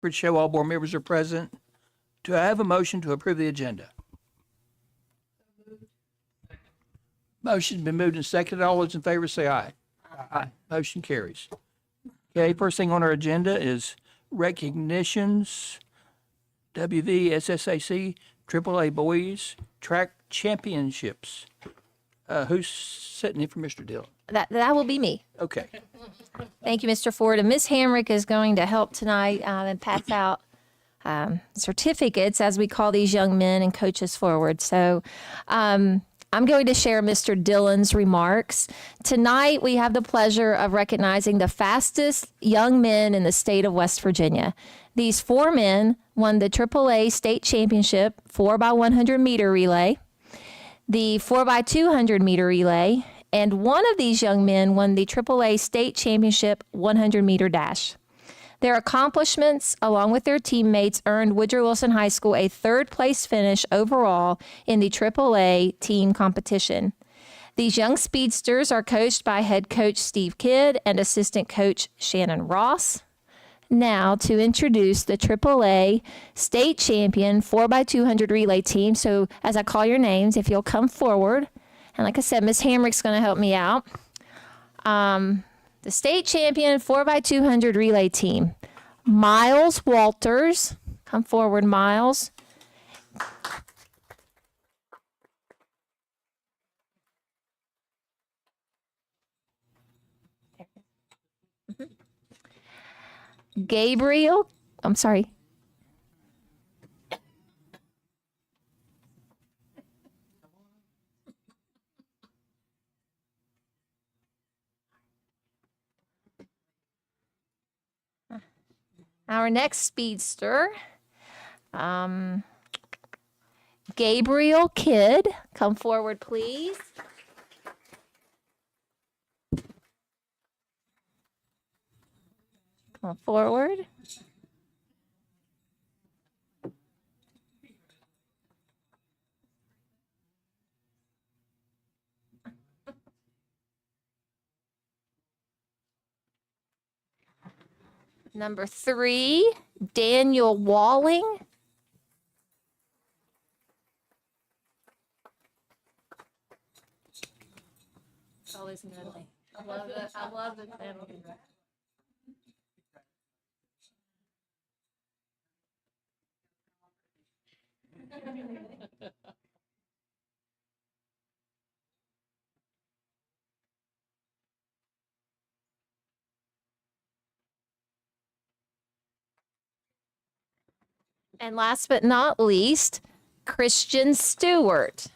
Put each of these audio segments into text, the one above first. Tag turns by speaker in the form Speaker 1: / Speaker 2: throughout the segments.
Speaker 1: record show all board members are present. Do I have a motion to approve the agenda? Motion's been moved and seconded. All those in favor say aye. Aye. Motion carries. Okay, first thing on our agenda is recognitions. WVSSAC AAA Boys Track Championships. Who's sitting in for Mr. Dillon?
Speaker 2: That will be me.
Speaker 1: Okay.
Speaker 2: Thank you, Mr. Ford. And Ms. Hamrick is going to help tonight and pass out certificates as we call these young men and coaches forward. So I'm going to share Mr. Dillon's remarks. Tonight, we have the pleasure of recognizing the fastest young men in the state of West Virginia. These 4 men won the AAA state championship 4x100 meter relay, the 4x200 meter relay, and one of these young men won the AAA state championship 100 meter dash. Their accomplishments, along with their teammates, earned Woodrow Wilson High School a 3rd place finish overall in the AAA team competition. These young speedsters are coached by head coach Steve Kidd and assistant coach Shannon Ross. Now to introduce the AAA state champion 4x200 relay team. So as I call your names, if you'll come forward. And like I said, Ms. Hamrick's going to help me out. The state champion 4x200 relay team. Miles Walters. Come forward, Miles. Gabriel, I'm sorry. Our next speedster, Gabriel Kidd. Come forward, please. Come forward. Number 3, Daniel Walling. It's always medley. I love it. I love the family. And last but not least, Christian Stewart.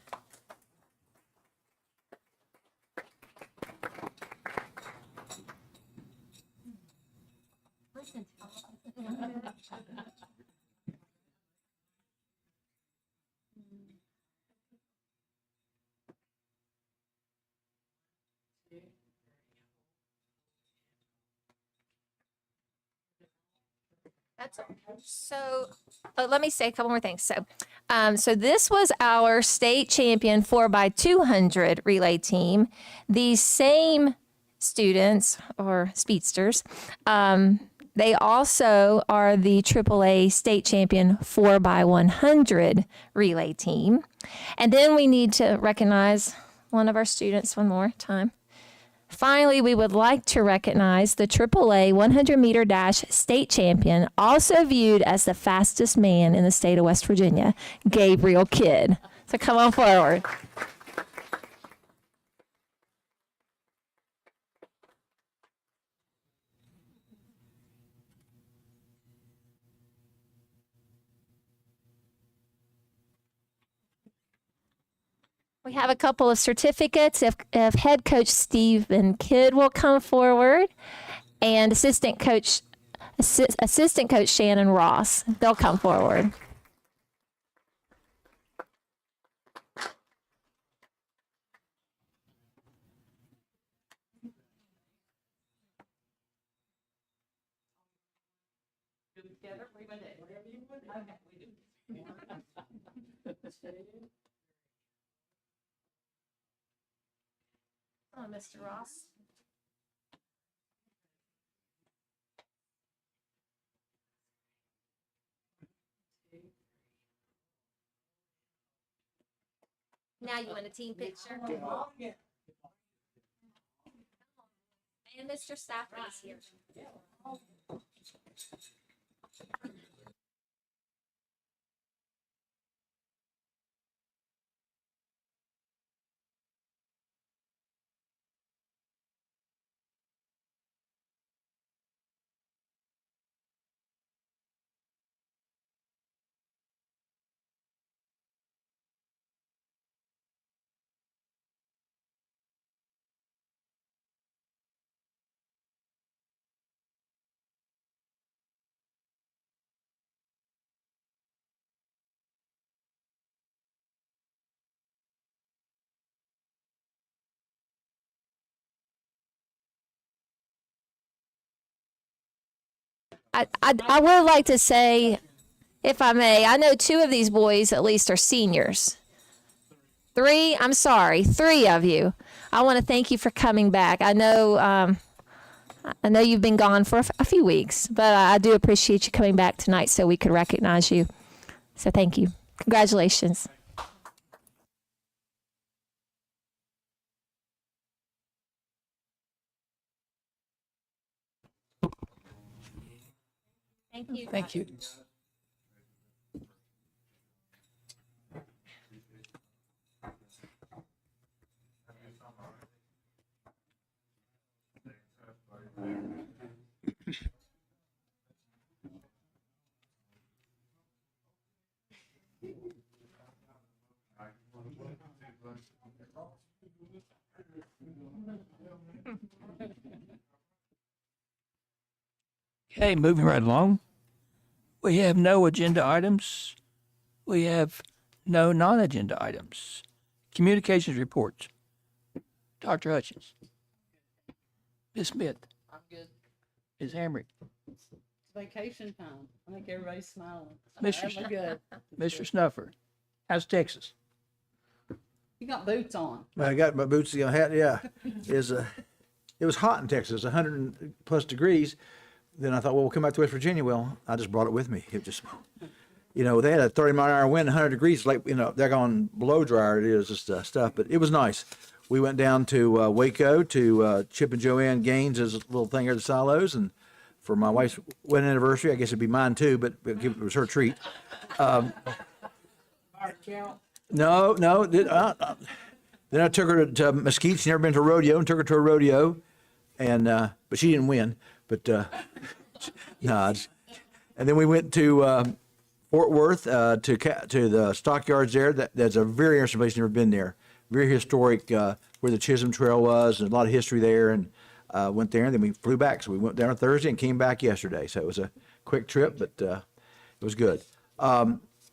Speaker 2: Let me say a couple more things. So this was our state champion 4x200 relay team. These same students or speedsters, they also are the AAA state champion 4x100 relay team. And then we need to recognize one of our students one more time. Finally, we would like to recognize the AAA 100 meter dash state champion, also viewed as the fastest man in the state of West Virginia, Gabriel Kidd. So come on forward. We have a couple of certificates. If head coach Stephen Kidd will come forward, and assistant coach Shannon Ross, they'll come forward. Oh, Mr. Ross. Now you want a team picture? And Mr. Stafford is here. I would like to say, if I may, I know two of these boys at least are seniors. Three of you. I want to thank you for coming back. I know you've been gone for a few weeks, but I do appreciate you coming back tonight so we could recognize you. So thank you. Congratulations. Thank you.
Speaker 1: Thank you. Okay, moving right along. We have no agenda items. We have no non-agenda items. Communications reports. Dr. Hutchins. Ms. Smith.
Speaker 3: I'm good.
Speaker 1: Ms. Hamrick.
Speaker 3: It's vacation time. I think everybody's smiling.
Speaker 1: Mr.
Speaker 3: I'm good.
Speaker 1: Mr. Snuffer. How's Texas?
Speaker 3: You got boots on.
Speaker 4: I got my boots, hat, yeah. It was hot in Texas, 100+ degrees. Then I thought, well, we'll come back to West Virginia. Well, I just brought it with me. It just, they had a 30-mile-an-hour wind, 100 degrees, like, they're going blow dryer. It is just stuff, but it was nice. We went down to Waco to Chip and Joanne Gaines' little thing at the silos, and for my wife's wedding anniversary, I guess it'd be mine too, but it was her treat. No. Then I took her to Mesquite. She's never been to a rodeo, and took her to a rodeo, and but she didn't win. But no, and then we went to Fort Worth to the stockyards there. That's a very interesting place. Never been there. Very historic, where the Chisholm Trail was, and a lot of history there. And went there, and then we flew back. So we went down on Thursday and came back yesterday. So it was a quick trip, but it was good. I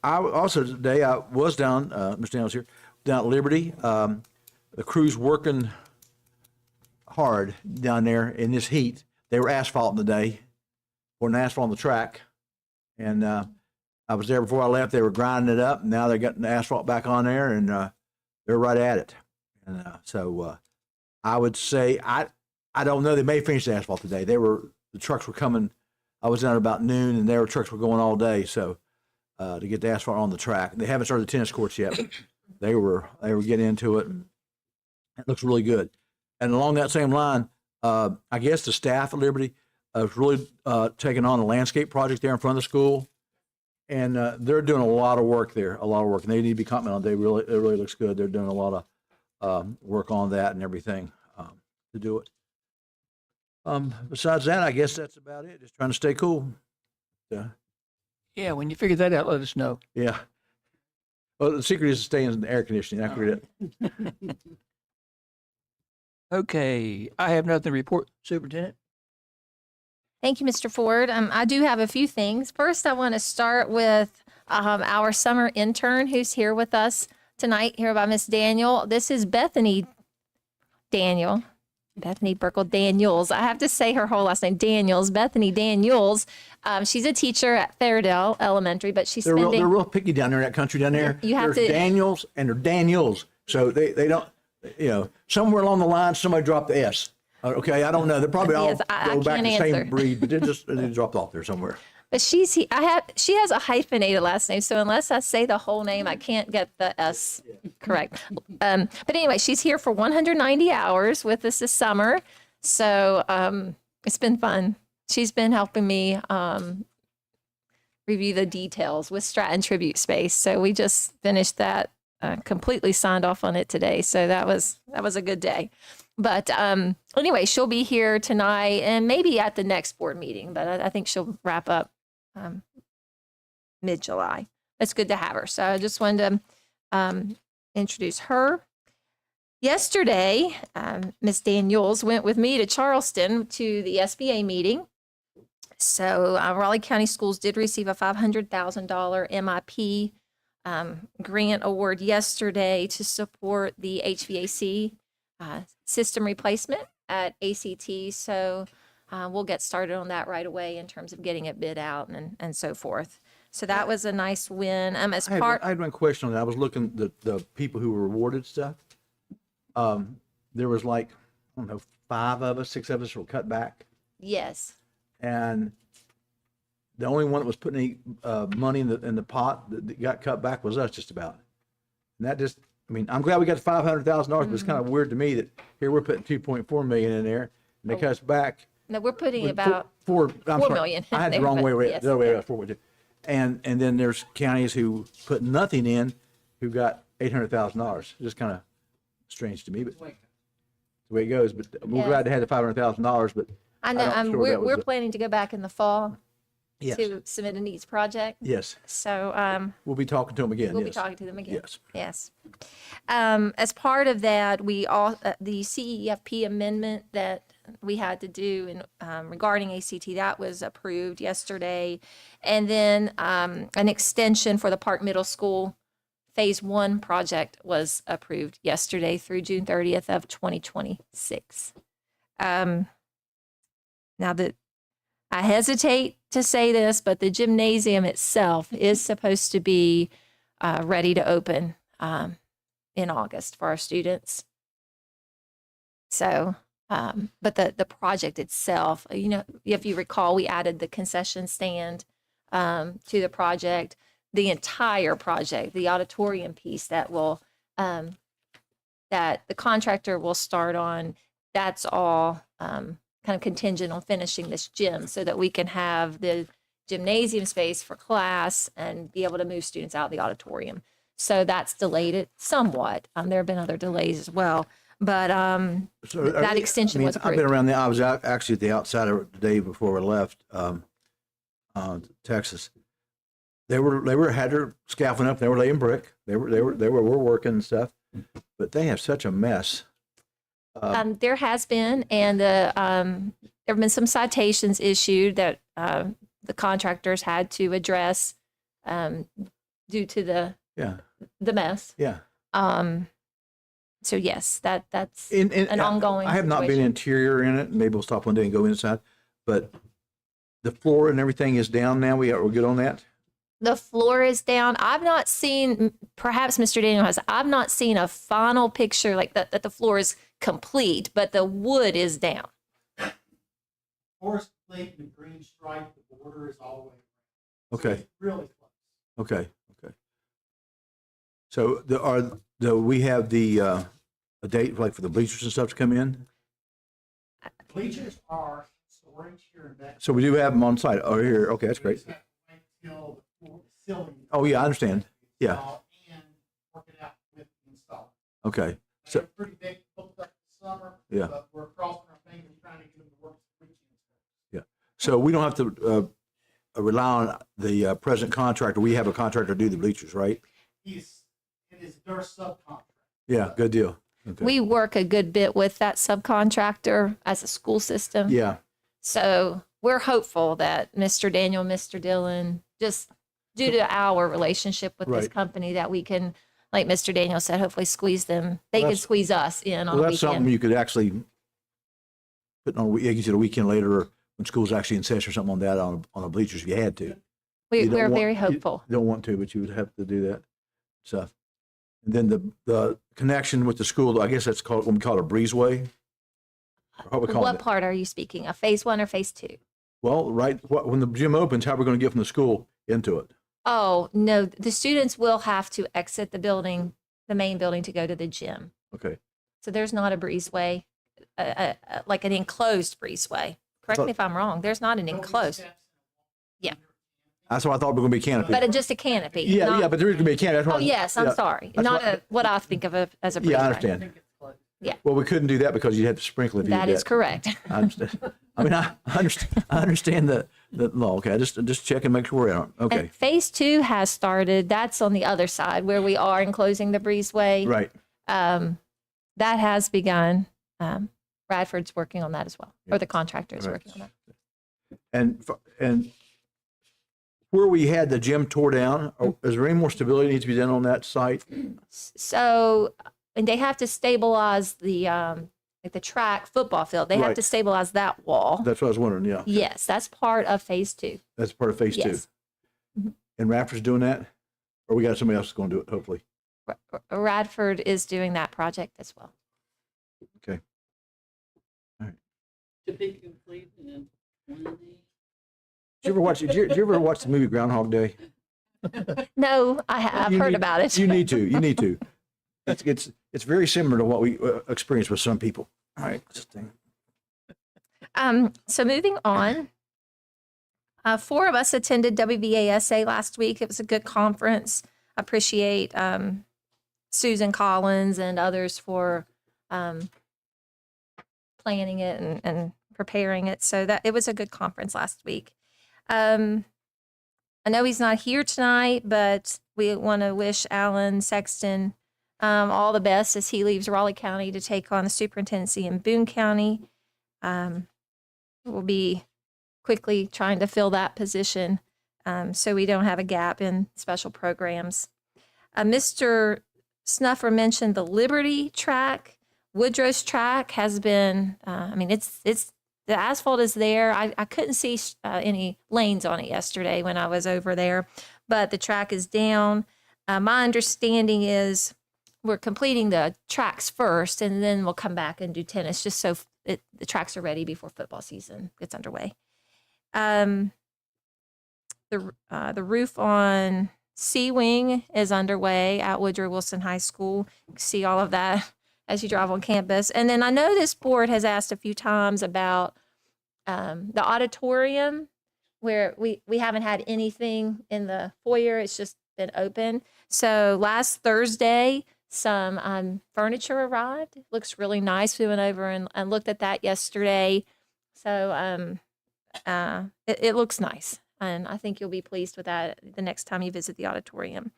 Speaker 4: also today I was down. Mr. Daniels here, down at Liberty. The crew's working hard down there in this heat. They were asphalting today, pouring asphalt on the track, and I was there before I left. They were grinding it up, and now they're getting the asphalt back on there, and they're right at it. And so I would say I don't know. They may finish the asphalt today. The trucks were coming. I was down at about noon, and their trucks were going all day. So to get the asphalt on the track, they haven't started the tennis courts yet, but they were getting into it. And it looks really good. And along that same line, I guess the staff at Liberty is really taking on a landscape project there in front of the school, and they're doing a lot of work there, and they need to be complimented on it. It really looks good. They're doing a lot of work on that and everything to do it. Besides that, I guess that's about it. Just trying to stay cool.
Speaker 1: Yeah, when you figure that out, let us know.
Speaker 4: Yeah. Well, the secret is to stay in the air conditioning. I figured it.
Speaker 1: Okay, I have nothing to report, Superintendent.
Speaker 2: Thank you, Mr. Ford. I do have a few things. First, I want to start with our summer intern who's here with us tonight, here by Miss Daniel. This is Bethany Burkle Daniels. I have to say her whole last name, Daniels. Bethany Daniels. She's a teacher at Fairdale Elementary, but she's
Speaker 4: They're
Speaker 2: spending.
Speaker 4: real picky down there in that country down there.
Speaker 2: You have
Speaker 4: There's
Speaker 2: to-
Speaker 4: Daniels and they're Daniels. So they don't, somewhere along the line, somebody dropped the S. Okay, I don't know. They're probably all
Speaker 2: Yes, I
Speaker 4: go back to the
Speaker 2: can't
Speaker 4: same
Speaker 2: answer.
Speaker 4: breed, but they dropped off there somewhere.
Speaker 2: But she has a hyphenated last name, so unless I say the whole name, I can't get the S correct. But anyway, she's here for 190 hours with us this summer. So it's been fun. She's been helping me review the details with Stratton Tribute Space. So we just finished that, completely signed off on it today. So that was a good day. But anyway, she'll be here tonight and maybe at the next board meeting, but I think she'll wrap up mid-July. It's good to have her. So I just wanted to introduce her. Yesterday, Ms. Daniels went with me to Charleston to the SBA meeting. So Raleigh County Schools did receive a $500,000 MIP grant award yesterday to support the HVAC system replacement at ACT. So we'll get started on that right away in terms of getting it bid out and so forth. So that was a nice win. As part,
Speaker 4: I had one question on that. I was looking at the people who were awarded stuff. There was like, I don't know, 5 of us, 6 of us were cut back.
Speaker 2: yes.
Speaker 4: And the only one that was putting any money in the pot that got cut back was us, just about. And that just, I mean, I'm glad we got the $500,000, but it's kind of weird to me that here we're putting 2.4 million in there, and they cut us back.
Speaker 2: No, we're putting
Speaker 4: with
Speaker 2: about
Speaker 4: four
Speaker 2: 4 million.
Speaker 4: I had the
Speaker 2: there,
Speaker 4: wrong
Speaker 2: but
Speaker 4: way around.
Speaker 2: yes.
Speaker 4: The other way around, 4.2. And then there's counties who put nothing in, who got $800,000. Just kind of strange to me, but the way it goes. But we're
Speaker 2: Yeah.
Speaker 4: glad to have the $500,000. But
Speaker 2: I know.
Speaker 4: I'm sure that was
Speaker 2: We're planning to go back in the fall
Speaker 4: yes,
Speaker 2: to submit a needs project.
Speaker 4: yes,
Speaker 2: So
Speaker 4: we'll be talking to them again.
Speaker 2: we'll
Speaker 4: yes.
Speaker 2: be talking to them again.
Speaker 4: Yes.
Speaker 2: Yes. As part of that, we all the CEFP amendment that we had to do in regarding ACT, that was approved yesterday, and then an extension for the Park Middle School Phase 1 project was approved yesterday through June 30th of 2026. Now that I hesitate to say this, but the gymnasium itself is supposed to be ready to open in August for our students. So, but the project itself, you know, if you recall, we added the concession stand to the project. The entire project, the auditorium piece that will that the contractor will start on, that's all kind of contingent on finishing this gym so that we can have the gymnasium space for class and be able to move students out of the auditorium. So that's delayed it somewhat. There have been other delays as well, but
Speaker 4: So
Speaker 2: that extension was
Speaker 4: I've been
Speaker 2: approved.
Speaker 4: around there. I was actually at the outside of the day before we left Texas. They had their scaffolding up. They were laying brick. They were working and stuff, but they have such a mess.
Speaker 2: There has been, and there have been some citations issued that the contractors had to address due to
Speaker 4: Yeah,
Speaker 2: the mess.
Speaker 4: yeah.
Speaker 2: So yes, that's
Speaker 4: An
Speaker 2: ongoing
Speaker 4: I have not been
Speaker 2: situation.
Speaker 4: interior in it. Maybe we'll stop one day and go inside. But the floor and everything is down now. We're good on that.
Speaker 2: The floor is down. I've not seen, perhaps Mr. Daniel has, I've not seen a final picture like that the floor is complete, but the wood is down.
Speaker 5: Forest complete and the green stripe, the border is all the way around. So
Speaker 4: Okay.
Speaker 5: it's really close.
Speaker 4: Okay. So we have the a date like for the bleachers and stuff to come in.
Speaker 5: Bleachers are storage here in that.
Speaker 4: So we do have them on site. Oh, here. Okay, that's
Speaker 5: We
Speaker 4: great.
Speaker 5: just have to wait till the ceiling.
Speaker 4: Oh, yeah, I understand. Yeah.
Speaker 5: installed And work it out with the installer.
Speaker 4: Okay. So
Speaker 5: They're pretty big, booked up this summer.
Speaker 4: Yeah.
Speaker 5: But we're crossing our fingers trying to get them to work this weekend.
Speaker 4: so we don't have to rely on the present contractor. We have a contractor do the bleachers, right?
Speaker 5: It is their subcontract.
Speaker 4: Yeah. Good deal. Okay.
Speaker 2: We work a good bit with that subcontractor as a school system.
Speaker 4: Yeah.
Speaker 2: So we're hopeful that Mr. Daniel, Mr. Dillon, just due to our relationship with this
Speaker 4: Right.
Speaker 2: company, that we can, like Mr. Daniel said, hopefully squeeze them. They
Speaker 4: Well,
Speaker 2: can
Speaker 4: that's-
Speaker 2: squeeze us in on
Speaker 4: Well,
Speaker 2: a
Speaker 4: that's something
Speaker 2: weekend.
Speaker 4: you could actually put on, you could a weekend later or when school's actually in session or something on that on the bleachers if you had to. You don't
Speaker 2: We're
Speaker 4: want-
Speaker 2: very
Speaker 4: you
Speaker 2: hopeful.
Speaker 4: don't want to, but you would have to do that stuff. And then the connection with the school, I guess that's called, what we call a breezeway. Or what we call
Speaker 2: What
Speaker 4: it.
Speaker 2: part are you speaking of? Phase 1 or phase 2?
Speaker 4: Well, right, when the gym opens, how are we going to get from the school into it?
Speaker 2: Oh, no, the students will have to exit the building the main building to go to the gym.
Speaker 4: Okay.
Speaker 2: So there's not a breezeway, like an enclosed breezeway. Correct me if I'm wrong. There's not an enclosed. Yeah,
Speaker 4: That's what I thought we were going to be canopy.
Speaker 2: but just a canopy.
Speaker 4: Yeah,
Speaker 2: not-
Speaker 4: yeah, but there is going to be a canopy. That's
Speaker 2: Oh
Speaker 4: what
Speaker 2: yes, I'm
Speaker 4: yeah.
Speaker 2: sorry.
Speaker 4: That's
Speaker 2: Not
Speaker 4: what-
Speaker 2: what I think of as a breezeway.
Speaker 4: Yeah, I understand. Well, we couldn't do that because you'd have to sprinkle if you
Speaker 2: That
Speaker 4: did
Speaker 2: is correct.
Speaker 4: I understand. I mean, I understand the law. Okay, I just check and make sure we're on. Okay,
Speaker 2: And phase 2 has started. That's on the other side where we are enclosing the breezeway.
Speaker 4: right.
Speaker 2: That has begun. Bradford's working on that as well, or the contractor is
Speaker 4: Right.
Speaker 2: working on that.
Speaker 4: And where we had the gym tore down, is there any more stability needs to be done on that site?
Speaker 2: So, and they have to stabilize the like the track football field. They have
Speaker 4: Right.
Speaker 2: to stabilize that wall.
Speaker 4: That's what I was wondering. Yeah,
Speaker 2: Yes, that's part of phase 2.
Speaker 4: that's part of phase
Speaker 2: Yes.
Speaker 4: 2. And Raptors doing that, or we got somebody else going to do it? Hopefully.
Speaker 2: Radford is doing that project as well.
Speaker 4: Okay.
Speaker 3: To be completed in 20.
Speaker 4: Did you ever watch the movie Groundhog Day?
Speaker 2: No, I've
Speaker 4: You
Speaker 2: heard
Speaker 4: need-
Speaker 2: about it.
Speaker 4: You need to. You need to. It's very similar to what we experience with some people. All right.
Speaker 2: So moving on, 4 of us attended WVASA last week. It was a good conference. I appreciate Susan Collins and others for planning it and preparing it. So that it was a good conference last week. I know he's not here tonight, but we want to wish Alan Sexton all the best as he leaves Raleigh County to take on the superintendency in Boone County. We'll be quickly trying to fill that position so we don't have a gap in special programs. Mr. Snuffer mentioned the Liberty track. Woodrow's track has been, it's the asphalt is there. I couldn't see any lanes on it yesterday when I was over there, but the track is down. My understanding is we're completing the tracks first, and then we'll come back and do tennis just so the tracks are ready before football season gets underway. The roof on C Wing is underway at Woodrow Wilson High School. You can see all of that as you drive on campus. And then I know this board has asked a few times about the auditorium, where we haven't had anything in the foyer. It's just been open. So last Thursday, some furniture arrived. It looks really nice. We went over and looked at that yesterday. So it looks nice. And I think you'll be pleased with that the next time you visit the auditorium.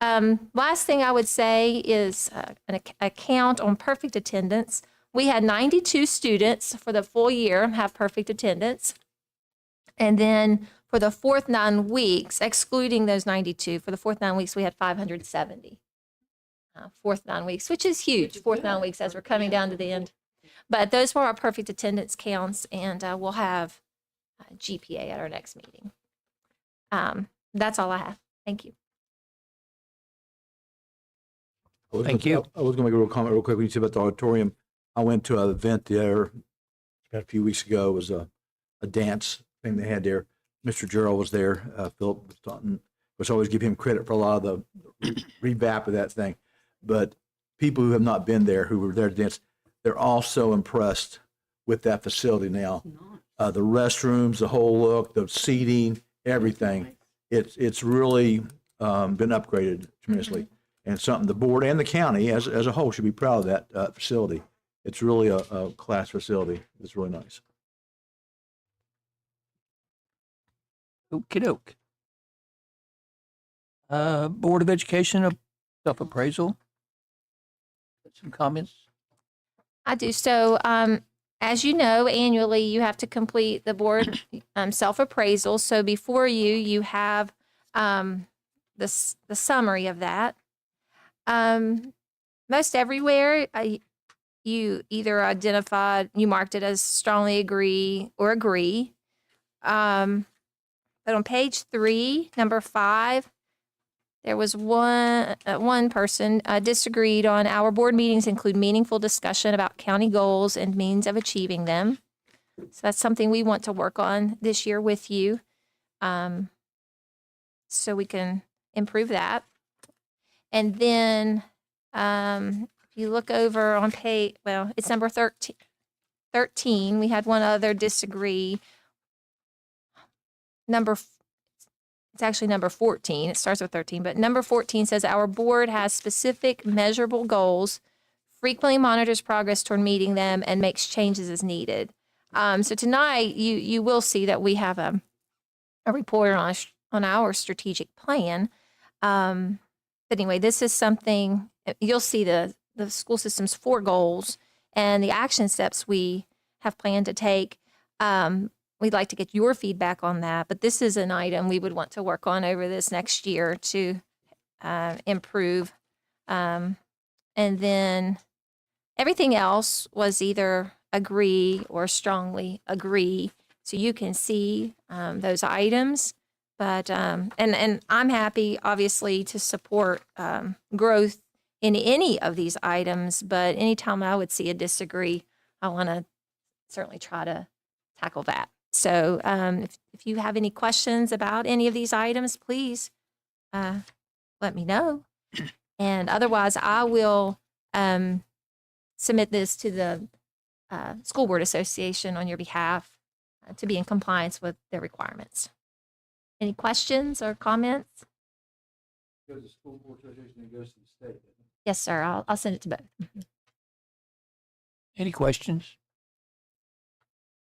Speaker 2: Last thing I would say is an account on perfect attendance. We had 92 students for the full year have perfect attendance. And then for the fourth 9 weeks, excluding those 92, for the fourth 9 weeks, we had 570. Fourth 9 weeks, which is huge, fourth 9 weeks as we're coming down to the end. But those were our perfect attendance counts, and we'll have GPA at our next meeting. That's all I have. Thank you.
Speaker 1: Thank you.
Speaker 4: I was going to make a real comment real quick when you said about the auditorium. I went to an event there a few weeks ago. It was a dance thing they had there. Mr. Gerald was there. Philip was talking, which I always give him credit for a lot of the revamp of that thing. But people who have not been there, who were there to dance, they're all so impressed with that facility now. The restrooms, the whole look, the seating, everything. It's really been upgraded tremendously. And something the board and the county as a whole should be proud of that facility. It's really a class facility. It's really nice.
Speaker 1: Okey doke. Board of Education self-appraisal. Some comments?
Speaker 2: I do. So, as you know, annually you have to complete the board self-appraisal. So before you have the summary of that. Most everywhere, you either identified, you marked it as strongly agree or agree. But on page 3, number 5, there was one person disagreed on our board meetings include meaningful discussion about county goals and means of achieving them. So that's something we want to work on this year with you, so we can improve that. And then If you look over on page, well, it's number 13. We had one other disagree. It's actually number 14. It starts with 13, but number 14 says our board has specific measurable goals, frequently monitors progress toward meeting them, and makes changes as needed. So tonight you will see that we have a report on our strategic plan. But anyway, this is something you'll see the school system's 4 goals and the action steps we have planned to take. We'd like to get your feedback on that, but this is an item we would want to work on over this next year to improve. And then everything else was either agree or strongly agree. So you can see those items. But and I'm happy, obviously, to support growth in any of these items. But anytime I would see a disagree, I want to certainly try to tackle that. So if you have any questions about any of these items, please let me know. And otherwise, I will submit this to the School Board Association on your behalf to be in compliance with their requirements. Any questions or comments?
Speaker 4: Goes to School Board Association and goes to the state.
Speaker 2: Yes, sir. I'll send it to both.
Speaker 1: Any questions?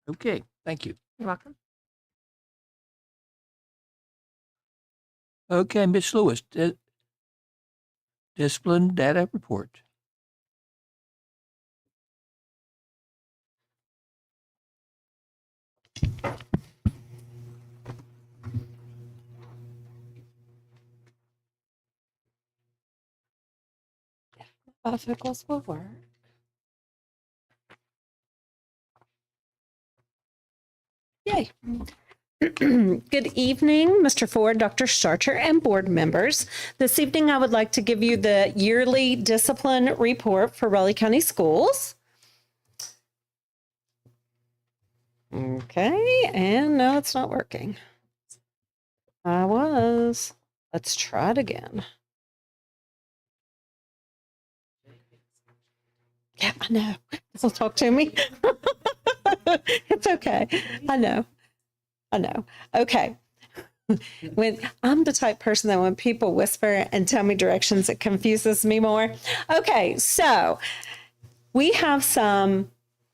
Speaker 1: Okay, thank you.
Speaker 2: You're welcome.
Speaker 1: Okay, Ms. Lewis, discipline data report.
Speaker 3: Bifocals will work. Yay. Good evening, Mr. Ford, Dr. Starcher, and board members. This evening, I would like to give you the yearly discipline report for Raleigh County Schools. Okay, and no, it's not working. Let's try it again. Yeah, I know. They'll talk to me. It's okay. I know. Okay. When I'm the type person that when people whisper and tell me directions, it confuses me more. Okay, so we have some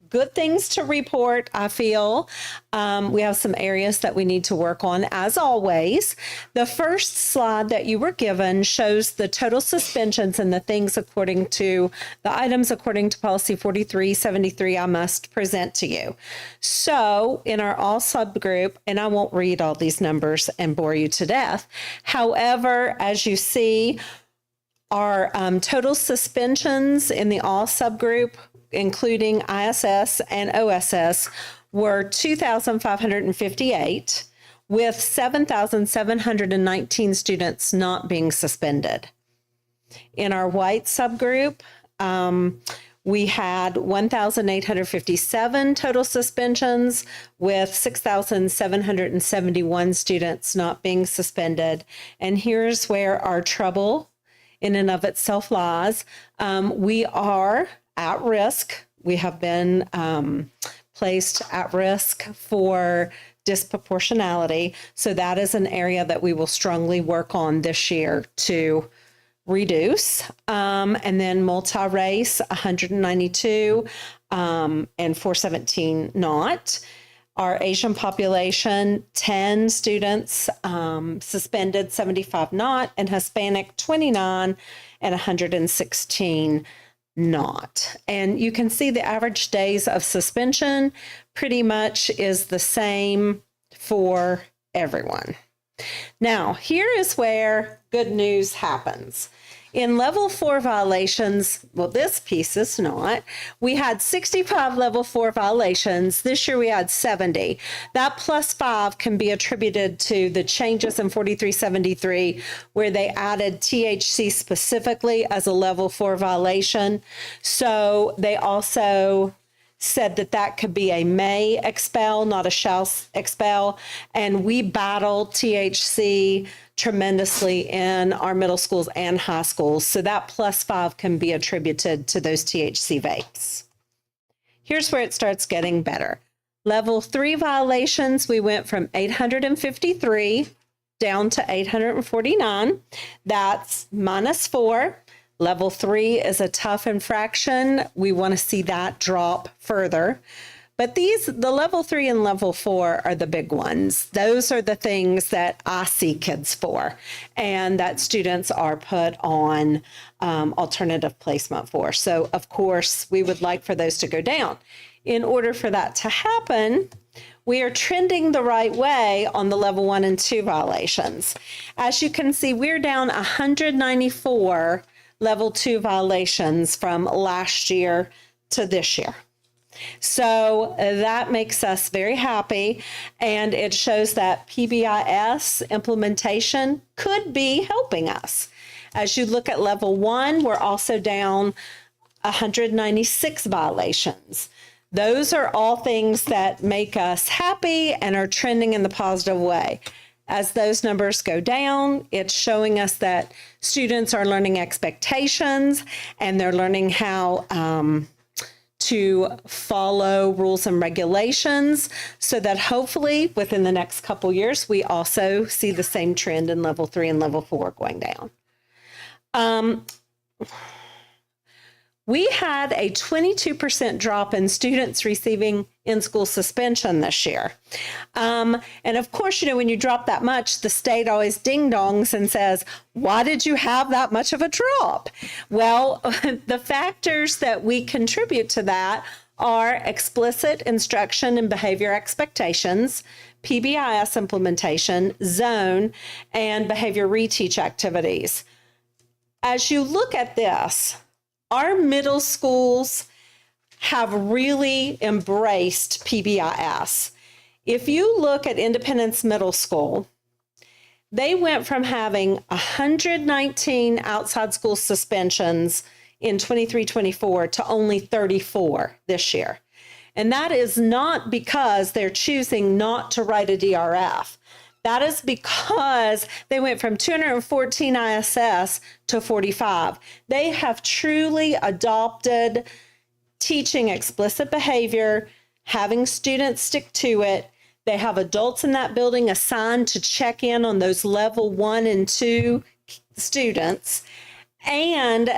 Speaker 3: good things to report, I feel. We have some areas that we need to work on, as always. The first slide that you were given shows the total suspensions and the things according to the items according to policy 4373 I must present to you. So in our all subgroup, and I won't read all these numbers and bore you to death. However, as you see, our total suspensions in the all subgroup, including ISS and OSS, were 2,558, with 7,719 students not being suspended. In our white subgroup, we had 1,857 total suspensions, with 6,771 students not being suspended. And here's where our trouble in and of itself lies. We are at risk. We have been placed at risk for disproportionality. So that is an area that we will strongly work on this year to reduce. And then multi-race, 192 and 417 not. Our Asian population, 10 students suspended, 75 not, and Hispanic, 29 and 116 not. And you can see the average days of suspension pretty much is the same for everyone. Now, here is where good news happens. In level 4 violations, well, this piece is not, we had 65 level 4 violations. This year we had 70. That +5 can be attributed to the changes in 4373, where they added THC specifically as a level 4 violation. So they also said that that could be a may expel, not a shall expel. And we battled THC tremendously in our middle schools and high schools. So that +5 can be attributed to those THC vapes. Here's where it starts getting better. Level 3 violations, we went from 853 down to 849. That's -4. Level 3 is a tough infraction. We want to see that drop further. But the level 3 and level 4 are the big ones. Those are the things that I see kids for and that students are put on alternative placement for. So, of course, we would like for those to go down. In order for that to happen, we are trending the right way on the level 1 and 2 violations. As you can see, we're down 194 level 2 violations from last year to this year. So that makes us very happy, and it shows that PBIS implementation could be helping us. As you look at level 1, we're also down 196 violations. Those are all things that make us happy and are trending in the positive way. As those numbers go down, it's showing us that students are learning expectations and they're learning how to follow rules and regulations so that hopefully within the next couple years, we also see the same trend in level 3 and level 4 going down. We had a 22% drop in students receiving in-school suspension this year. And of course, when you drop that much, the state always ding-dongs and says, why did you have that much of a drop? Well, the factors that we contribute to that are explicit instruction and behavior expectations, PBIS implementation, zone, and behavior reteach activities. As you look at this, our middle schools have really embraced PBIS. If you look at Independence Middle School, they went from having 119 outside school suspensions in 23-24 to only 34 this year. And that is not because they're choosing not to write a DRF. That is because they went from 214 ISS to 45. They have truly adopted teaching explicit behavior, having students stick to it. They have adults in that building assigned to check in on those level 1 and 2 students. And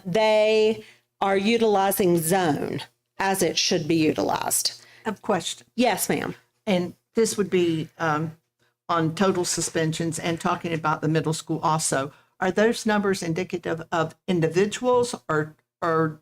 Speaker 3: they are utilizing zone as it should be utilized.
Speaker 6: I have a question,
Speaker 3: Yes, ma'am.
Speaker 6: and this would be on total suspensions and talking about the middle school also. Are those numbers indicative of individuals, or are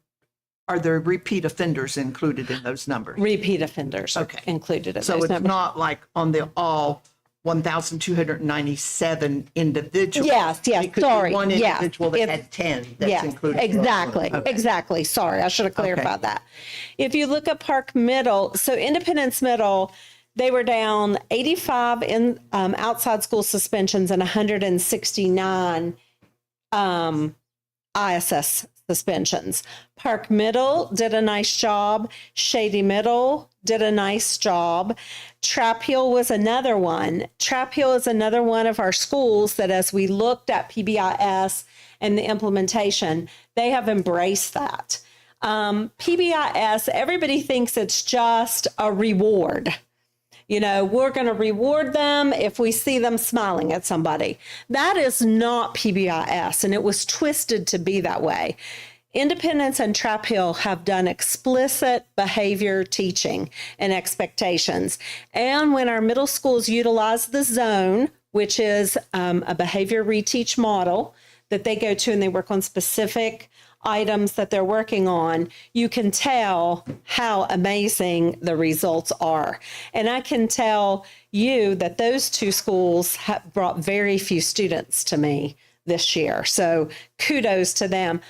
Speaker 6: there repeat offenders included in those numbers?
Speaker 3: Repeat offenders are
Speaker 6: Okay.
Speaker 3: included in
Speaker 6: So
Speaker 3: those
Speaker 6: it's
Speaker 3: numbers.
Speaker 6: not like on the all 1,297 individuals.
Speaker 3: Yes,
Speaker 6: It could be
Speaker 3: sorry.
Speaker 6: one
Speaker 3: Yes,
Speaker 6: individual that
Speaker 3: it's-
Speaker 6: had 10 that's
Speaker 3: Yes,
Speaker 6: included.
Speaker 3: exactly.
Speaker 6: Okay.
Speaker 3: Exactly. Sorry, I should have clarified that. If you look at Park Middle, so Independence Middle, they were down 85 in outside school suspensions and 169 ISS suspensions. Park Middle did a nice job. Shady Middle did a nice job. Trap Hill was another one. Trap Hill is another one of our schools that, as we looked at PBIS and the implementation, they have embraced that. PBIS, everybody thinks it's just a reward. We're going to reward them if we see them smiling at somebody. That is not PBIS, and it was twisted to be that way. Independence and Trap Hill have done explicit behavior teaching and expectations. And when our middle schools utilize the zone, which is a behavior reteach model that they go to and they work on specific items that they're working on, you can tell how amazing the results are. And I can tell you that those two schools have brought very few students to me this year. So kudos to them.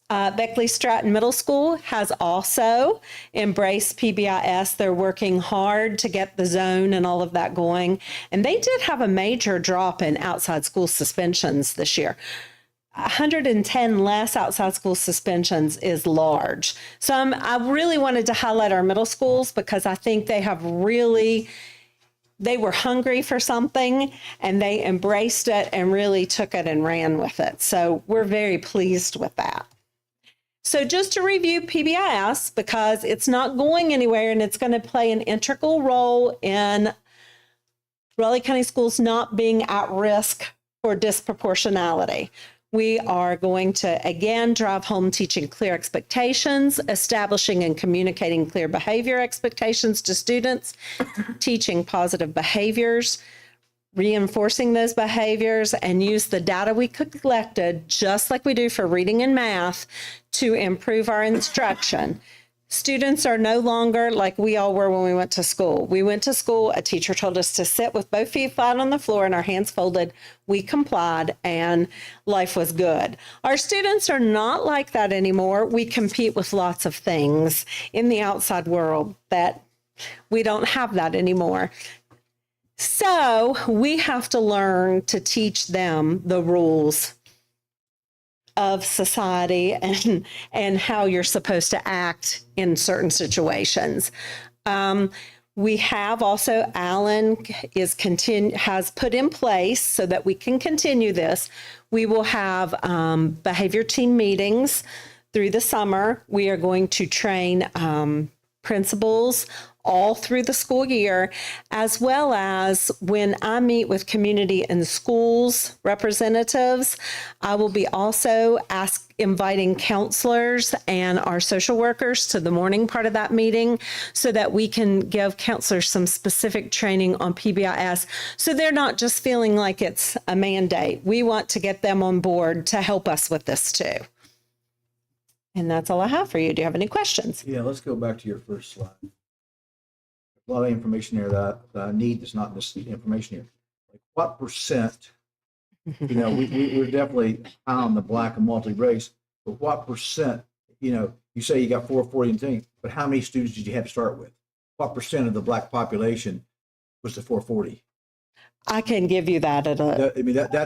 Speaker 3: Beckley Stratton Middle School has also embraced PBIS. They're working hard to get the zone and all of that going. And they did have a major drop in outside school suspensions this year. 110 less outside school suspensions is large. So I really wanted to highlight our middle schools because I think they were hungry for something and they embraced it and really took it and ran with it. So we're very pleased with that. So just to review PBIS, because it's not going anywhere and it's going to play an integral role in Raleigh County Schools not being at risk for disproportionality. We are going to, again, drive home teaching clear expectations, establishing and communicating clear behavior expectations to students, teaching positive behaviors, reinforcing those behaviors, and use the data we collected, just like we do for reading and math, to improve our instruction. Students are no longer like we all were when we went to school. We went to school, a teacher told us to sit with both feet flat on the floor and our hands folded. We complied and life was good. Our students are not like that anymore. We compete with lots of things in the outside world that we don't have that anymore. So we have to learn to teach them the rules of society and how you're supposed to act in certain situations. We have also, Alan has put in place so that we can continue this. We will have behavior team meetings through the summer. We are going to train principals all through the school year, as well as when I meet with community and schools representatives, I will be also inviting counselors and our social workers to the morning part of that meeting so that we can give counselors some specific training on PBIS so they're not just feeling like it's a mandate. We want to get them on board to help us with this too. And that's all I have for you. Do you have any questions?
Speaker 4: Yeah, let's go back to your first slide. A lot of information there that I need that's not in this information here. Like what percent, we're definitely high on the black and multi-race, but what percent, you say you got 440 and things, but how many students did you have to start with? What percent of the black population was the 440?
Speaker 3: I can give you that at a,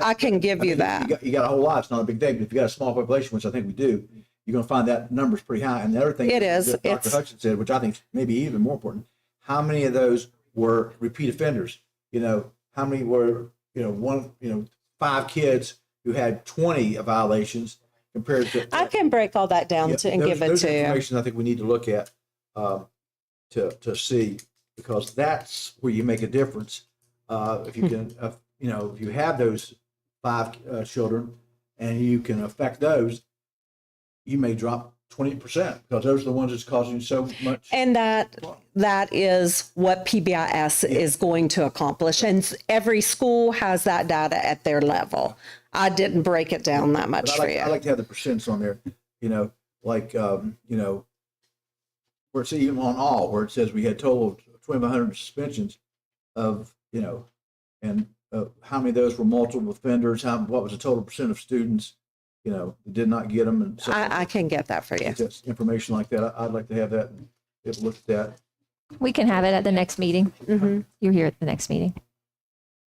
Speaker 3: I can give you that.
Speaker 4: You got a whole lot. It's not a big thing, but if you got a small population, which I think we do, you're going to find that number's pretty high. And the other thing that Dr. Hutchins said, which I think may be even more important, how many of those were repeat offenders? How many were, 5 kids who had 20 violations compared to.
Speaker 3: I can break all that down and give it to you.
Speaker 4: Information I think we need to look at to see, because that's where you make a difference. If you can, if you have those 5 children and you can affect those, you may drop 20% because those are the ones that's causing so much.
Speaker 3: And that is what PBIS is going to accomplish. And every school has that data at their level. I didn't break it down that much for you.
Speaker 4: I like to have the percents on there, where it's even on all, where it says we had total of 2,500 suspensions of, and how many of those were multiple offenders, what was the total percent of students, that did not get them. And
Speaker 3: I can get that for you.
Speaker 4: Just information like that. I'd like to have that and be able to look at that.
Speaker 2: We can have it at the next meeting. Mm-hmm. You're here at the next meeting.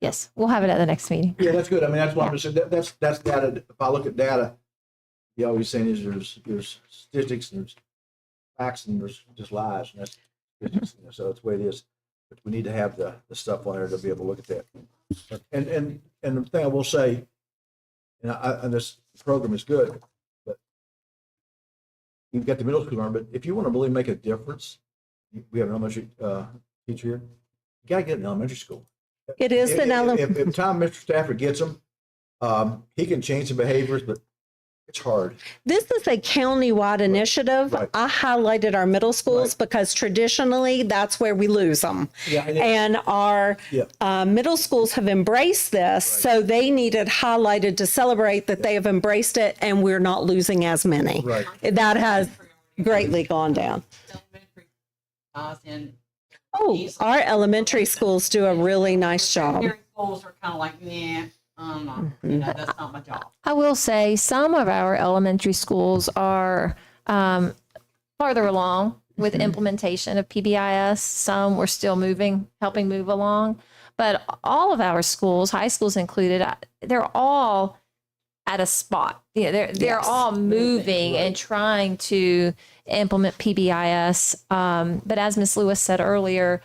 Speaker 2: Yes, we'll have it at the next meeting.
Speaker 4: Yeah, that's good. I mean, that's what I'm saying. That's data. If I look at data, the always saying is there's statistics and there's facts and there's just lies, and that's statistics. So it's the way it is. But we need to have the stuff on there to be able to look at that. And the thing I will say, and this program is good, but you've got the middle school arm. But if you want to really make a difference, we have an elementary teacher here. You got to get an elementary school.
Speaker 3: It is an elementary.
Speaker 4: If Tom, Mr. Stafford gets them, he can change the behaviors, but it's hard.
Speaker 3: This is a county-wide initiative.
Speaker 4: Right.
Speaker 3: I highlighted our middle schools because traditionally that's where we lose them.
Speaker 4: Yeah,
Speaker 3: and our middle schools have embraced this, so they needed highlighted to celebrate that they have embraced it and we're not losing as many.
Speaker 4: Right.
Speaker 3: That has greatly gone down. Our elementary schools do a really nice job.
Speaker 7: Secondary schools are kind of like, that's not my job.
Speaker 2: I will say some of our elementary schools are farther along with implementation of PBIS. Some we're still helping move along. But all of our schools, high schools included, they're all at a spot. Yeah, they're
Speaker 3: Yes.
Speaker 2: all moving and trying to implement PBIS. But as Ms. Lewis said earlier,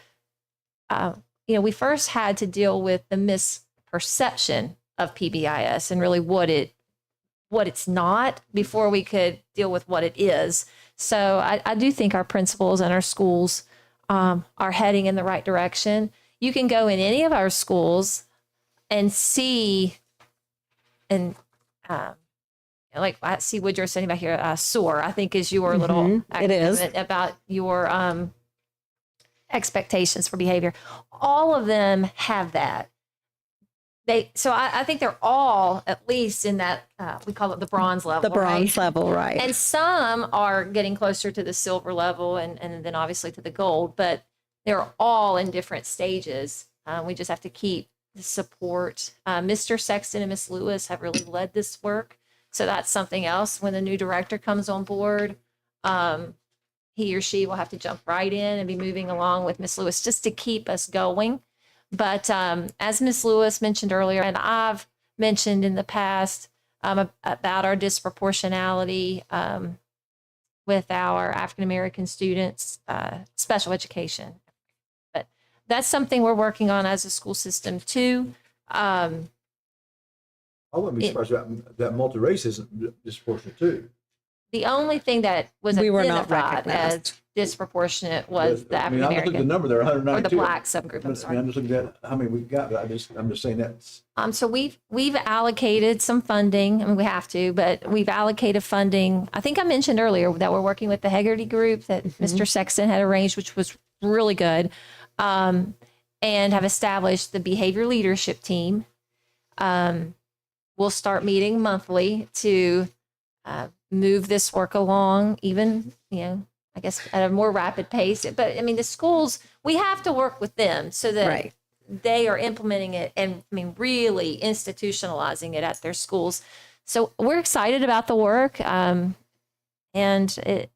Speaker 2: we first had to deal with the misperception of PBIS and really what it's not before we could deal with what it is. So I do think our principals and our schools are heading in the right direction. You can go in any of our schools and see, and like I see Woodrow sitting back here, SOAR, I think is your little
Speaker 3: it is.
Speaker 2: acronym about your expectations for behavior. All of them have that. So I think they're all at least in that, we call it the bronze level.
Speaker 3: The bronze
Speaker 2: right?
Speaker 3: level, right.
Speaker 2: And some are getting closer to the silver level and then obviously to the gold, but they're all in different stages. We just have to keep the support. Mr. Sexton and Miss Lewis have really led this work. So that's something else. When the new director comes on board, he or she will have to jump right in and be moving along with Miss Lewis just to keep us going. But as Miss Lewis mentioned earlier, and I've mentioned in the past about our disproportionality with our African-American students, special education. But that's something we're working on as a school system too.
Speaker 4: I wouldn't be surprised that multi-race isn't disproportionate too.
Speaker 2: The only thing that was
Speaker 3: We were not
Speaker 2: identified
Speaker 3: recognized.
Speaker 2: as disproportionate was the
Speaker 4: I mean, I'm looking at the
Speaker 2: African-American
Speaker 4: number there,
Speaker 2: or
Speaker 4: 192.
Speaker 2: the Black subgroup. I'm
Speaker 4: I
Speaker 2: sorry.
Speaker 4: mean, I'm just looking at how many we've got, but I'm just saying that's.
Speaker 2: So we've allocated some funding. I mean, we have to, but we've allocated funding. I think I mentioned earlier that we're working with the Hegarty group that Mr. Sexton had arranged, which was really good, and have established the behavior leadership team. We'll start meeting monthly to move this work along, even, I guess at a more rapid pace. But I mean, the schools, we have to work with them so that
Speaker 3: Right.
Speaker 2: they are implementing it and really institutionalizing it at their schools. So we're excited about the work. In the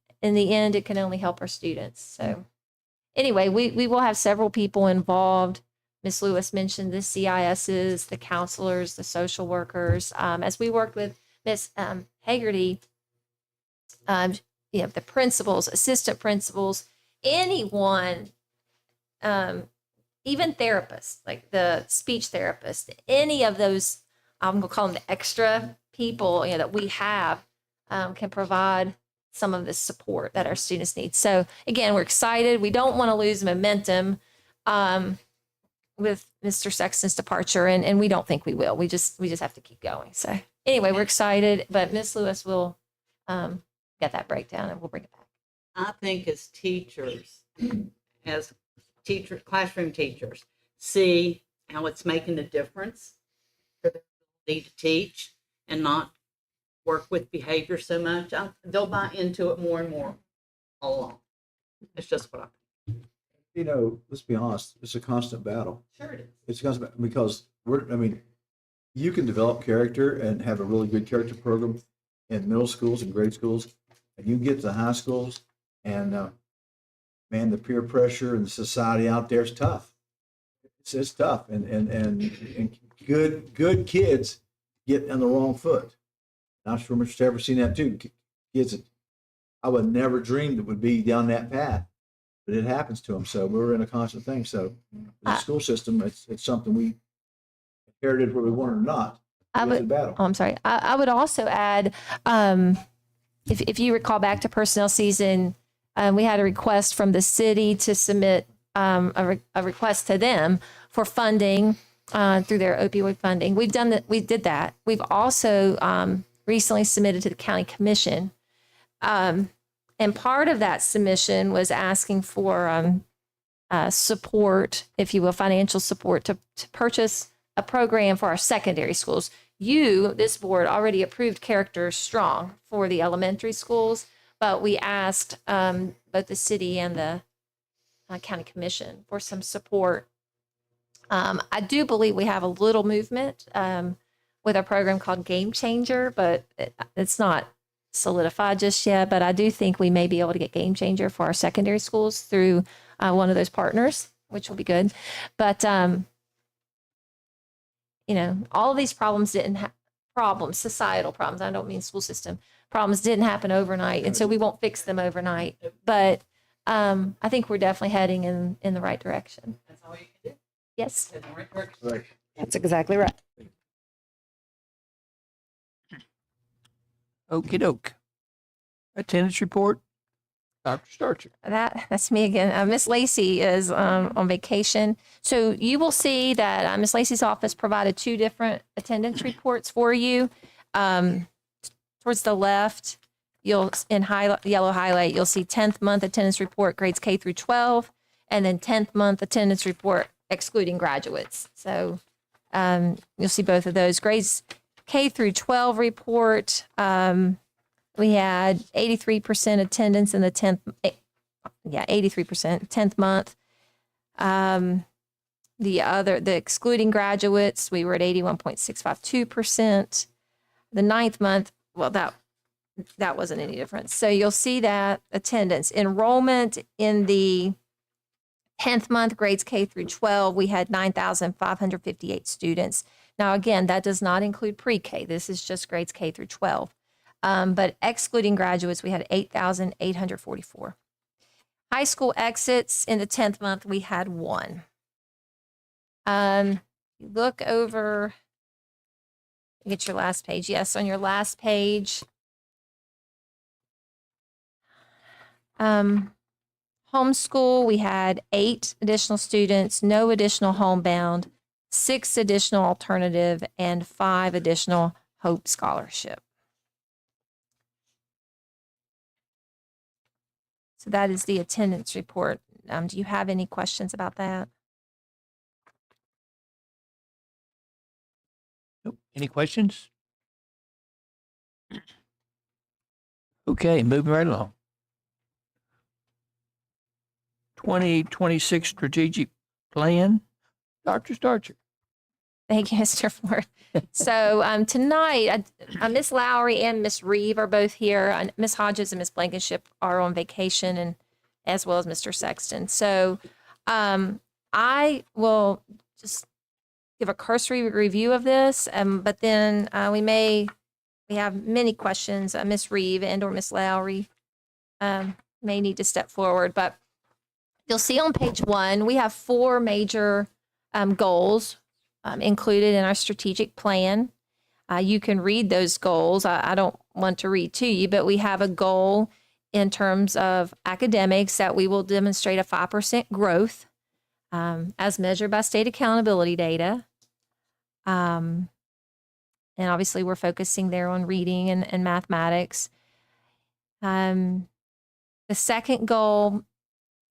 Speaker 2: end, it can only help our students. So anyway, we will have several people involved. Ms. Lewis mentioned the CISs, the counselors, the social workers. As we worked with Ms. Hagerty, the principals, assistant principals, anyone, even therapists, like the speech therapist, any of those, I'm gonna call them the extra people, that we have, can provide some of the support that our students need. So again, we're excited. We don't want to lose momentum with Mr. Sexton's departure, and we don't think we will. We just have to keep going. So anyway, we're excited, but Miss Lewis will get that breakdown and we'll bring it back.
Speaker 7: I think as teachers, classroom teachers, see how it's making a difference for their ability to teach and not work with behavior so much. They'll buy into it more and more all along. It's just what I think.
Speaker 4: Let's be honest, it's a constant battle.
Speaker 7: Sure it is.
Speaker 4: It's a constant because you can develop character and have a really good character program in middle schools and grade schools, and you get to high schools, and man, the peer pressure and the society out there is tough. It's tough, and good kids get on the wrong foot. I'm sure Mr. Ever's seen that too. Kids that I would never dream that would be down that path, but it happens to them. So we're in a constant thing. So the school system, it's something we inherited whether we want it or not. It's a battle.
Speaker 2: I'm sorry. I would also add, if you recall back to personnel season, we had a request from the city to submit a request to them for funding through their opioid funding. We did that. We've also recently submitted to the county commission. And part of that submission was asking for support, if you will, financial support to purchase a program for our secondary schools. This board already approved Character Strong for the elementary schools, but we asked both the city and the county commission for some support. I do believe we have a little movement with a program called Game Changer, but it's not solidified just yet. But I do think we may be able to get Game Changer for our secondary schools through one of those partners, which will be good. But all of these problems didn't problems, societal problems. I don't mean school system problems didn't happen overnight. And so we won't fix them overnight. But I think we're definitely heading in the right direction.
Speaker 7: That's all you can do.
Speaker 2: Yes.
Speaker 7: Head in the right direction.
Speaker 4: Right.
Speaker 3: That's exactly right.
Speaker 1: Okey doke. Attendance report, Dr. Starcher.
Speaker 2: That's me again. Miss Lacey is on vacation. So you will see that Miss Lacey's office provided 2 different attendance reports for you. Towards the left, you'll yellow highlight, you'll see 10th month attendance report, grades K through 12, and then 10th month attendance report excluding graduates. So you'll see both of those. Grades K through 12 report, we had 83% attendance in the 10th, 83%, 10th month. The excluding graduates, we were at 81.652%. The 9th month, well, that wasn't any difference. So you'll see that attendance. Enrollment in the 10th month, grades K through 12, we had 9,558 students. Now, again, that does not include pre-K. This is just grades K through 12. But excluding graduates, we had 8,844. High school exits in the 10th month, we had 1. Look over, get your last page. Yes, on your last page. Homeschool, we had 8 additional students, no additional homebound, 6 additional alternative, and 5 additional Hope Scholarship. So that is the attendance report. Do you have any questions about that?
Speaker 1: Nope. Any questions? Okay, moving right along. 2026 strategic plan, Dr. Starcher.
Speaker 2: Thank you, Mr. Ford. So tonight, Miss Lowry and Miss Reeve are both here. Miss Hodges and Miss Blankenship are on vacation, and as well as Mr. Sexton. So I will just give a cursory review of this, but then we have many questions. Miss Reeve and or Miss Lowry may need to step forward, but you'll see on page 1, we have 4 major goals included in our strategic plan. You can read those goals. I don't want to read to you, but we have a goal in terms of academics that we will demonstrate a 5% growth as measured by state accountability data. And obviously we're focusing there on reading and mathematics. The second goal,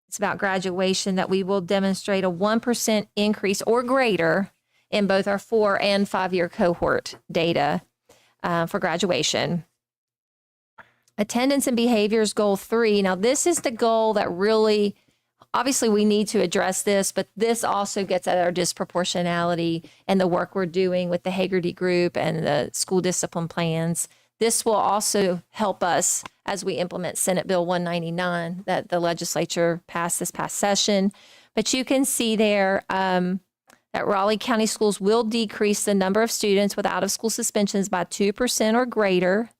Speaker 2: it's about graduation, that we will demonstrate a 1% increase or greater in both our 4 and 5-year cohort data for graduation. Attendance and behaviors, goal 3. Now, this is the goal that really, obviously we need to address this, but this also gets at our disproportionality and the work we're doing with the Hagerty Group and the school discipline plans. This will also help us as we implement Senate Bill 199 that the legislature passed this past session. But you can see there that Raleigh County Schools will decrease the number of students with out-of-school suspensions by 2% or greater,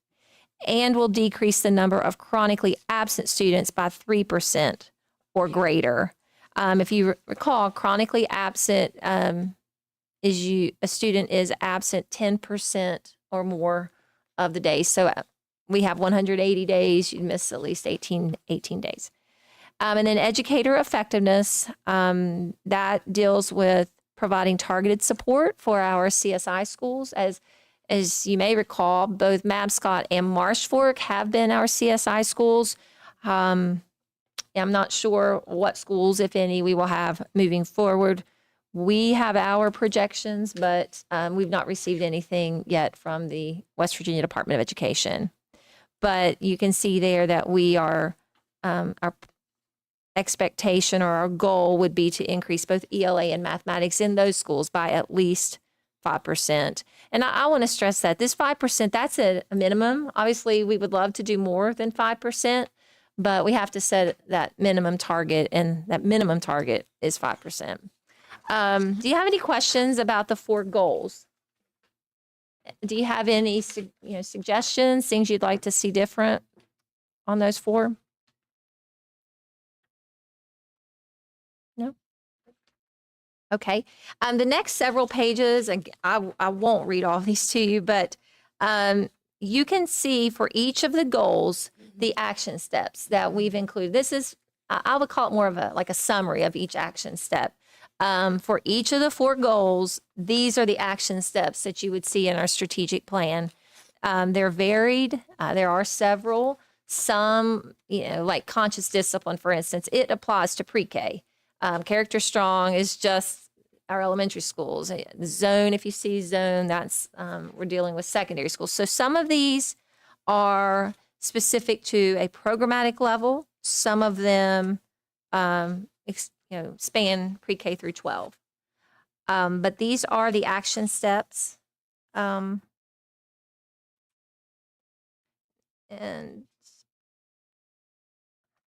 Speaker 2: and will decrease the number of chronically absent students by 3% or greater. If you recall, chronically absent a student is absent 10% or more of the days. So we have 180 days, you'd miss at least 18 days. And then educator effectiveness, that deals with providing targeted support for our CSI schools. As you may recall, both Mabscott and Marsh Fork have been our CSI schools. I'm not sure what schools, if any, we will have moving forward. We have our projections, but we've not received anything yet from the West Virginia Department of Education. But you can see there that we are, our expectation or our goal would be to increase both ELA and mathematics in those schools by at least 5%. And I want to stress that this 5%, that's a minimum. Obviously, we would love to do more than 5%, but we have to set that minimum target, and that minimum target is 5%. Do you have any questions about the 4 goals? do you have any, suggestions, things you'd like to see different on those 4? No? Okay. The next several pages, I won't read all of these to you, but you can see for each of the goals, the action steps that we've included. This is, I would call it more of a summary of each action step. For each of the 4 goals, these are the action steps that you would see in our strategic plan. They're varied. There are several. Some, like conscious discipline, for instance, it applies to pre-K. Character strong is just our elementary schools. Zone, if you see zone, that's we're dealing with secondary schools. So some of these are specific to a programmatic level. Some of them, span pre-K through 12. But these are the action steps. And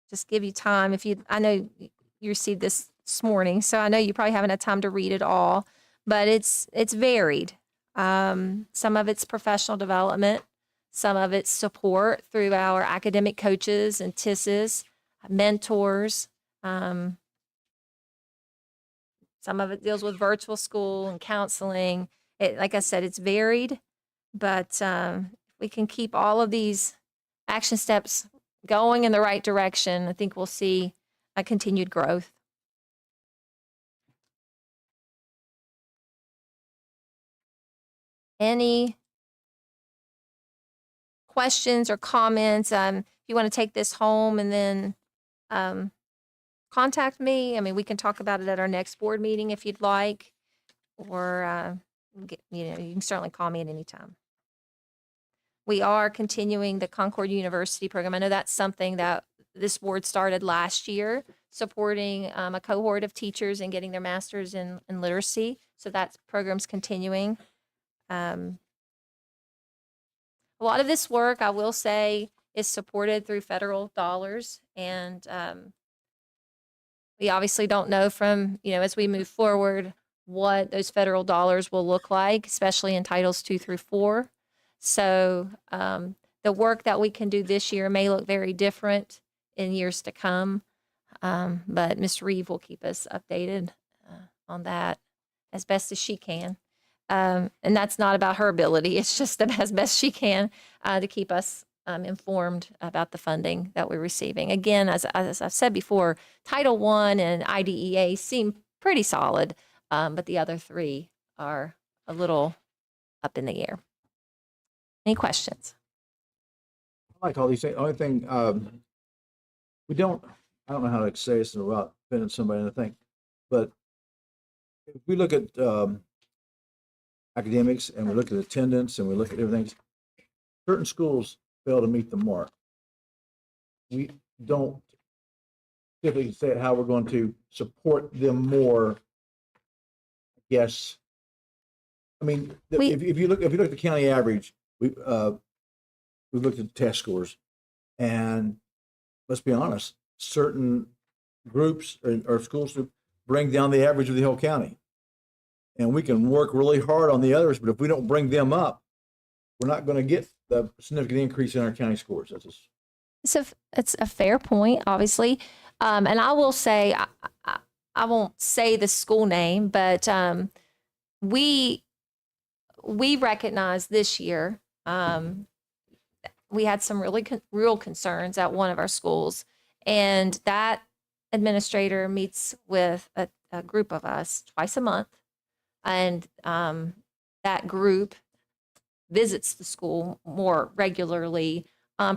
Speaker 2: just give you time I know you received this morning, so I know you probably haven't had time to read it all, but it's varied. Some of it's professional development, some of it's support through our academic coaches and TISs, mentors. Some of it deals with virtual school and counseling. Like I said, it's varied, but we can keep all of these action steps going in the right direction. I think we'll see a continued growth. Any questions or comments? If you want to take this home and then contact me. I mean, we can talk about it at our next board meeting if you'd like, or you can certainly call me at any time. We are continuing the Concord University program. I know that's something that this board started last year, supporting a cohort of teachers and getting their masters in literacy. So that program's continuing. A lot of this work, I will say, is supported through federal dollars. And we obviously don't know from, as we move forward, what those federal dollars will look like, especially in Titles 2 through 4. So the work that we can do this year may look very different in years to come. But Ms. Reeve will keep us updated on that as best as she can. And that's not about her ability. It's just as best she can to keep us informed about the funding that we're receiving. Again, as I've said before, Title I and IDEA seem pretty solid, but the other 3 are a little up in the air. Any questions?
Speaker 4: I like all these things. The only thing, I don't know how to say this without offending somebody, I think, but if we look at academics and we look at attendance and we look at everything, certain schools fail to meet the mark. We don't typically say how we're going to support them more. Yes. I mean, if you look at the county average, we looked at the test scores, and let's be honest, certain groups or schools bring down the average of the whole county. And we can work really hard on the others, but if we don't bring them up, we're not going to get the significant increase in our county scores.
Speaker 2: It's a fair point, obviously. And I will say, I won't say the school name, but we recognize this year we had some real concerns at one of our schools, and that administrator meets with a group of us twice a month, and that group visits the school more regularly,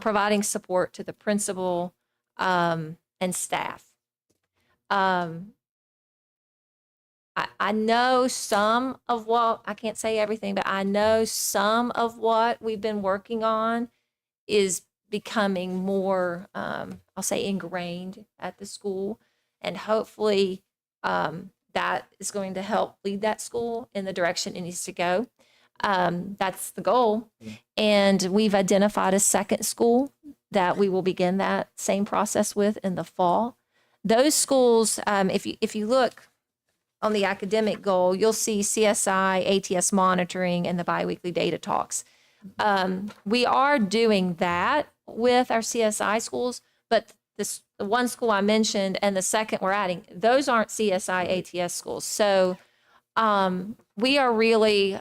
Speaker 2: providing support to the principal and staff. I know some of what, I can't say everything, but I know some of what we've been working on is becoming more, I'll say, ingrained at the school. And hopefully that is going to help lead that school in the direction it needs to go. That's the goal. And we've identified a second school that we will begin that same process with in the fall. Those schools, if you look, on the academic goal, you'll see CSI, ATS monitoring, and the biweekly data talks. We are doing that with our CSI schools, but the one school I mentioned and the second we're adding, those aren't CSI, ATS schools. So we are really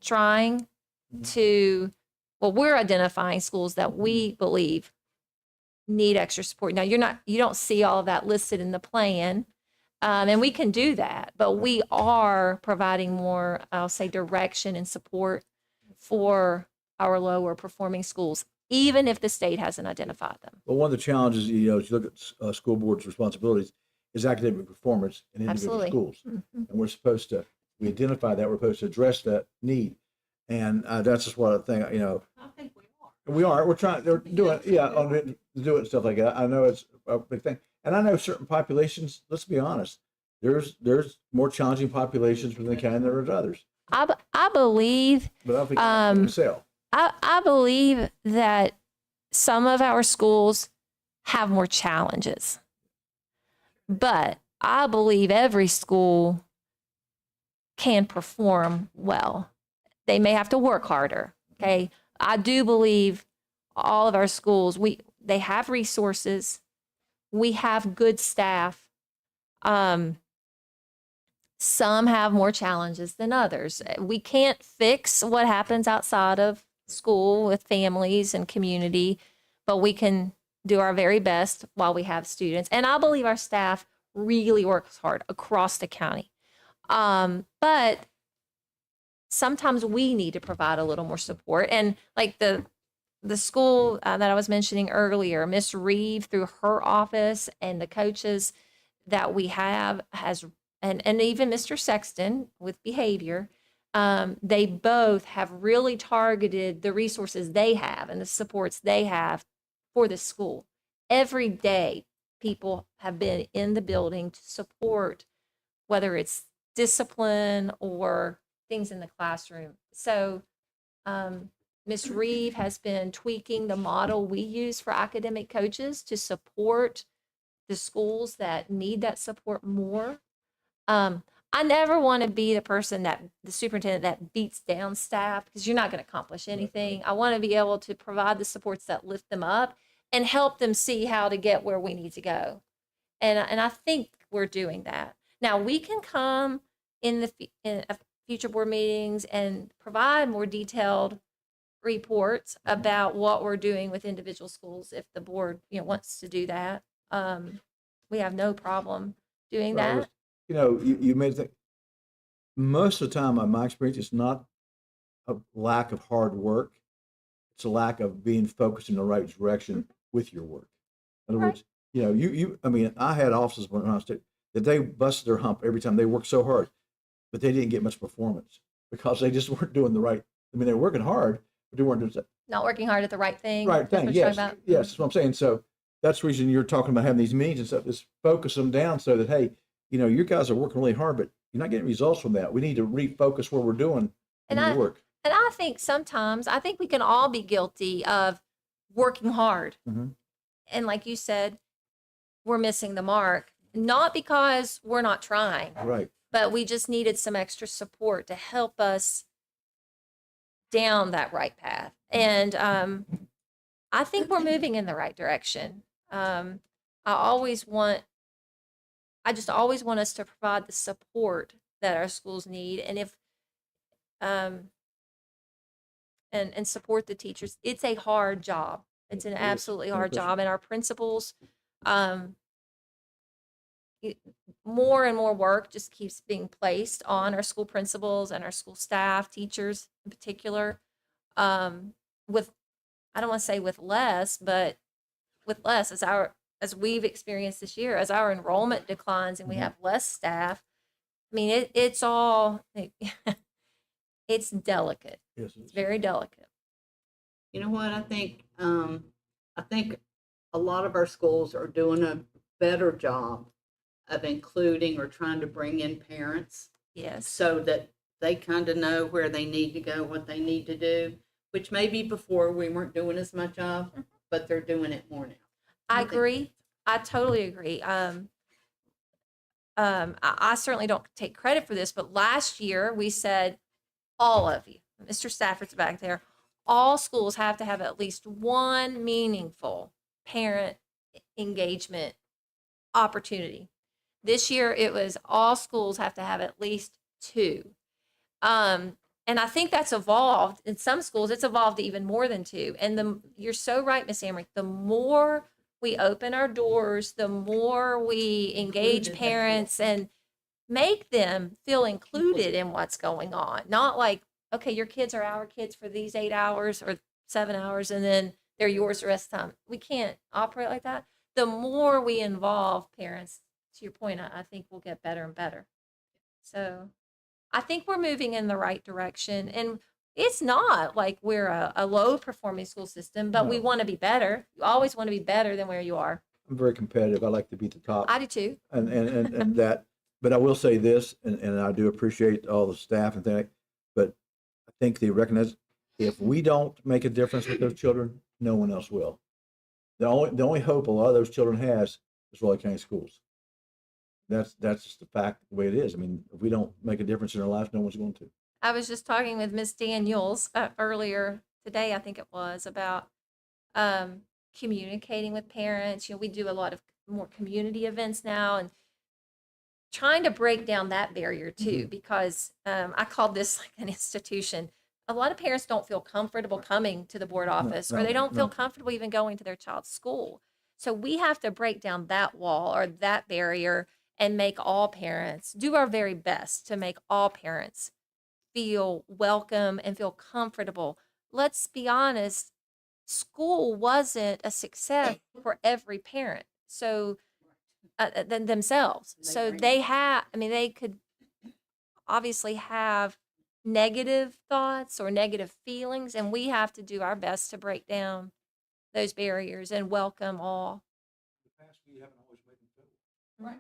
Speaker 2: trying to, well, we're identifying schools that we believe need extra support. Now, you don't see all of that listed in the plan, and we can do that, but we are providing more, I'll say, direction and support for our lower performing schools, even if the state hasn't identified them.
Speaker 4: Well, one of the challenges, as you look at school board's responsibilities, is academic performance in individual
Speaker 2: Absolutely.
Speaker 4: schools. And we're supposed to, we identify that, we're supposed to address that need. And that's just what I think,
Speaker 7: I think we are.
Speaker 4: we are, we're trying, they're doing, do it and stuff like that. I know it's a big thing. And I know certain populations, let's be honest, there's more challenging populations within the county than there are others.
Speaker 2: I believe
Speaker 4: But I don't think that's going to sell.
Speaker 2: I believe that some of our schools have more challenges, but I believe every school can perform well. They may have to work harder. Okay. I do believe all of our schools, they have resources. We have good staff. Some have more challenges than others. We can't fix what happens outside of school with families and community, but we can do our very best while we have students. And I believe our staff really works hard across the county. But sometimes we need to provide a little more support. And like the school that I was mentioning earlier, Miss Reeve, through her office and the coaches that we have and even Mr. Sexton with behavior, they both have really targeted the resources they have and the supports they have for the school. Every day, people have been in the building to support, whether it's discipline or things in the classroom. So Ms. Reeve has been tweaking the model we use for academic coaches to support the schools that need that support more. I never want to be the superintendent that beats down staff, because you're not going to accomplish anything. I want to be able to provide the supports that lift them up and help them see how to get where we need to go. And I think we're doing that. Now, we can come in future board meetings and provide more detailed reports about what we're doing with individual schools if the board wants to do that. We have no problem doing that.
Speaker 4: You may think, most of the time, in my experience, it's not a lack of hard work. It's a lack of being focused in the right direction with your work. In other words, I had officers when I was that they busted their hump every time. They worked so hard, but they didn't get much performance because they just weren't doing the right. They were working hard, but they weren't doing
Speaker 2: Not working hard at the right thing.
Speaker 4: right thing.
Speaker 2: That's what you're
Speaker 4: Yes,
Speaker 2: talking about?
Speaker 4: yes, that's what I'm saying. So that's the reason you're talking about having these meetings and stuff, is focus them down so that, hey, you guys are working really hard, but you're not getting results from that. We need to refocus what we're doing in the work.
Speaker 2: And I think sometimes, we can all be guilty of working hard.
Speaker 4: Mhm.
Speaker 2: And like you said, we're missing the mark, not because we're not trying,
Speaker 4: Right.
Speaker 2: but we just needed some extra support to help us down that right path. And I think we're moving in the right direction. I just always want us to provide the support that our schools need. And if and support the teachers. It's a hard job. It's an absolutely hard job. And our principals, more and more work just keeps being placed on our school principals and our school staff, teachers in particular, with, I don't want to say with less, but with less as we've experienced this year, as our enrollment declines and we have less staff. I mean, it's all, it's delicate.
Speaker 4: Yes,
Speaker 2: It's very delicate.
Speaker 7: You know what? I think a lot of our schools are doing a better job of including or trying to bring in parents
Speaker 2: Yes.
Speaker 7: so that they kind of know where they need to go, what they need to do, which maybe before we weren't doing as much of, but they're doing it more now.
Speaker 2: I agree. I totally agree. I certainly don't take credit for this, but last year we said, all of you, Mr. Stafford's back there, all schools have to have at least one meaningful parent engagement opportunity. This year it was all schools have to have at least two. And I think that's evolved. In some schools, it's evolved to even more than two. And you're so right, Miss Amrick. The more we open our doors, the more we engage parents and make them feel included in what's going on. Not like, okay, your kids are our kids for these 8 hours or 7 hours, and then they're yours the rest of the time. We can't operate like that. The more we involve parents, to your point, I think we'll get better and better. So I think we're moving in the right direction. And it's not like we're a low performing school system, but we want to be better. You always want to be better than where you are.
Speaker 4: I'm very competitive. I like to beat the top.
Speaker 2: I do too.
Speaker 4: And that, but I will say this, and I do appreciate all the staff and things, but I think they recognize if we don't make a difference with those children, no one else will. The only hope a lot of those children has is Raleigh County Schools. That's just the fact, the way it is. I mean, if we don't make a difference in their lives, no one's going to.
Speaker 2: I was just talking with Miss Daniels earlier today, I think it was, about communicating with parents. You know, we do a lot of more community events now and trying to break down that barrier too, because I call this like an institution. A lot of parents don't feel comfortable coming to the board office, or they don't feel comfortable even going to their child's school. So we have to break down that wall or that barrier and make all parents do our very best to make all parents feel welcome and feel comfortable. Let's be honest, school wasn't a success for every parent. So than themselves. So they could obviously have negative thoughts or negative feelings, and we have to do our best to break down those barriers and welcome all.
Speaker 7: Right.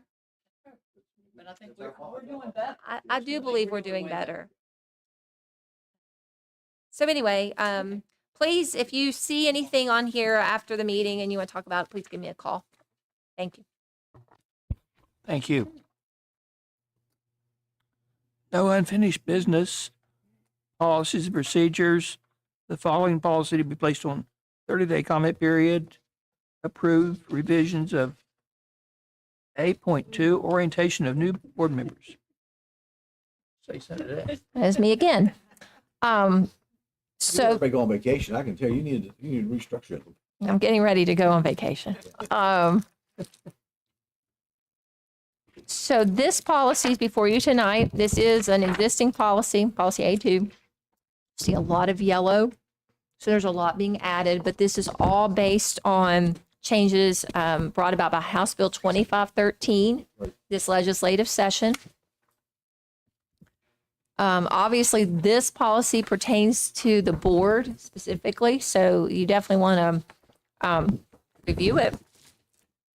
Speaker 7: But I think we're doing better.
Speaker 2: I do believe we're doing better. So anyway, please, if you see anything on here after the meeting and you want to talk about it, please give me a call. Thank you.
Speaker 1: Thank you. No unfinished business. Policies and procedures. The following policy to be placed on 30-day comment period. Approve revisions of 8.2, orientation of new board members. Say something to that.
Speaker 2: That's me again. So
Speaker 4: Everybody go on vacation. I can tell you need to restructure it.
Speaker 2: I'm getting ready to go on vacation. So this policy is before you tonight. This is an existing policy, policy A2. See a lot of yellow. So there's a lot being added, but this is all based on changes brought about by House Bill 2513, this legislative session. Obviously, this policy pertains to the board specifically, so you definitely want to review it.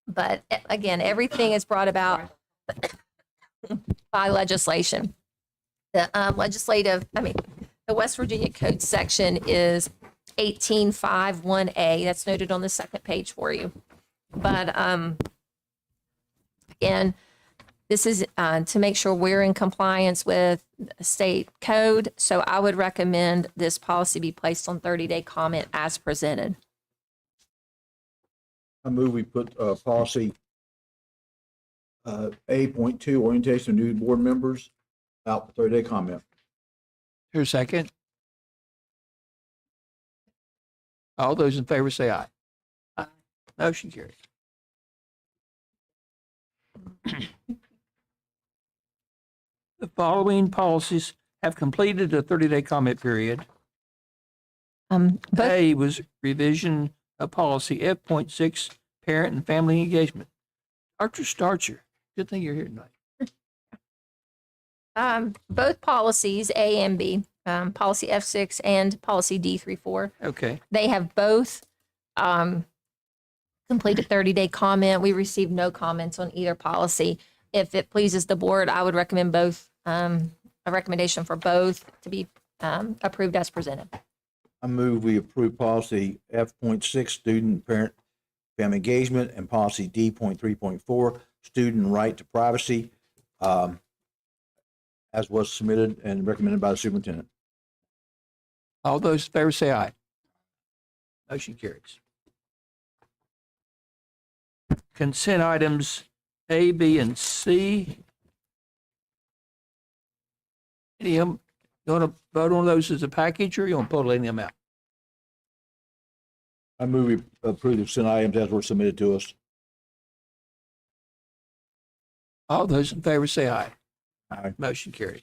Speaker 2: But again, everything is brought about by legislation. The the West Virginia Code section is 1851A. That's noted on the second page for you. But again, this is to make sure we're in compliance with state code. So I would recommend this policy be placed on 30-day comment as presented.
Speaker 4: I move we put policy A.2, orientation of new board members, out for 30-day comment.
Speaker 1: Here's a second. All those in favor say aye. Aye. Motion carries. The following policies have completed a 30-day comment period.
Speaker 2: Both
Speaker 1: A was revision of policy F.6, parent and family engagement. Dr. Starcher, good thing you're here tonight.
Speaker 2: both policies, A and B, policy F6 and policy D34,
Speaker 1: Okay.
Speaker 2: they have both completed 30-day comment. We received no comments on either policy. If it pleases the board, I would recommend both, a recommendation for both to be approved as presented.
Speaker 4: I move we approve policy F.6, student, parent, family engagement, and policy D.3.4, student right to privacy, as was submitted and recommended by the superintendent.
Speaker 1: All those in favor say aye. Motion carries. Consent items A, B, and C. Any of them, you want to vote on those as a package, or you want to pull any of them out?
Speaker 4: I move we approve the consent items as were submitted to us.
Speaker 1: All those in favor say aye.
Speaker 4: Aye.
Speaker 1: Motion carries.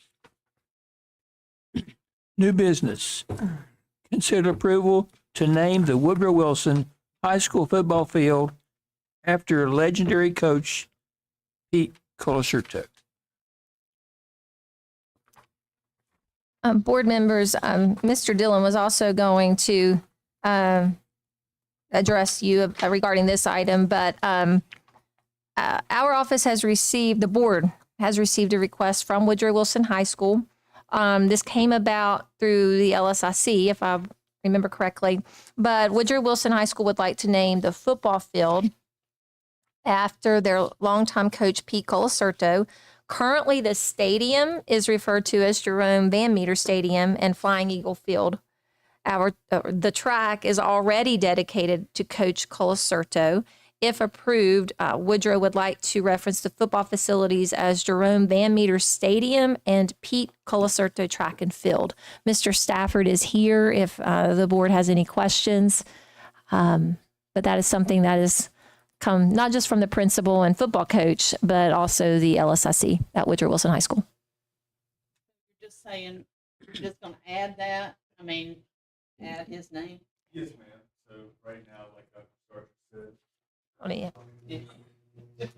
Speaker 1: New business. Consider approval to name the Woodrow Wilson High School football field after legendary coach Pete Colasurto.
Speaker 2: Board members, Mr. Dillon was also going to address you regarding this item, but our office has received, the board has received a request from Woodrow Wilson High School. This came about through the LSIC, if I remember correctly, but Woodrow Wilson High School would like to name the football field after their longtime coach, Pete Colasurto. Currently, the stadium is referred to as Jerome Van Meter Stadium and Flying Eagle Field. The track is already dedicated to Coach Colasurto. If approved, Woodrow would like to reference the football facilities as Jerome Van Meter Stadium and Pete Colasurto Track and Field. Mr. Stafford is here if the board has any questions. But that is something that has come not just from the principal and football coach, but also the LSIC at Woodrow Wilson High School.
Speaker 7: You're just saying, you're just gonna add that, add his name?
Speaker 5: Yes, ma'am. So right now, like Dr. Sargent said,
Speaker 2: I mean,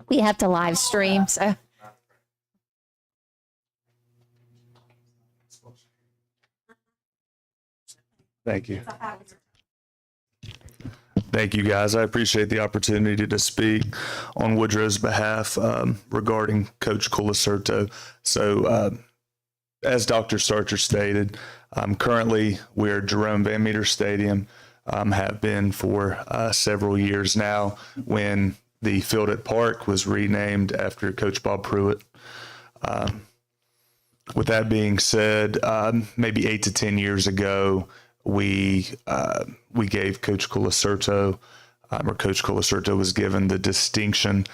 Speaker 2: we have to live stream, so.
Speaker 8: Thank you. Thank you, guys. I appreciate the opportunity to speak on Woodrow's behalf regarding Coach Colasurto. So, as Dr. Sarcher stated, currently we're Jerome Van Meter Stadium, have been for several years now, when the field at Park was renamed after Coach Bob Pruitt. With that being said, maybe 8 to 10 years ago, we gave Coach Colasurto, or Coach Colasurto was given the distinction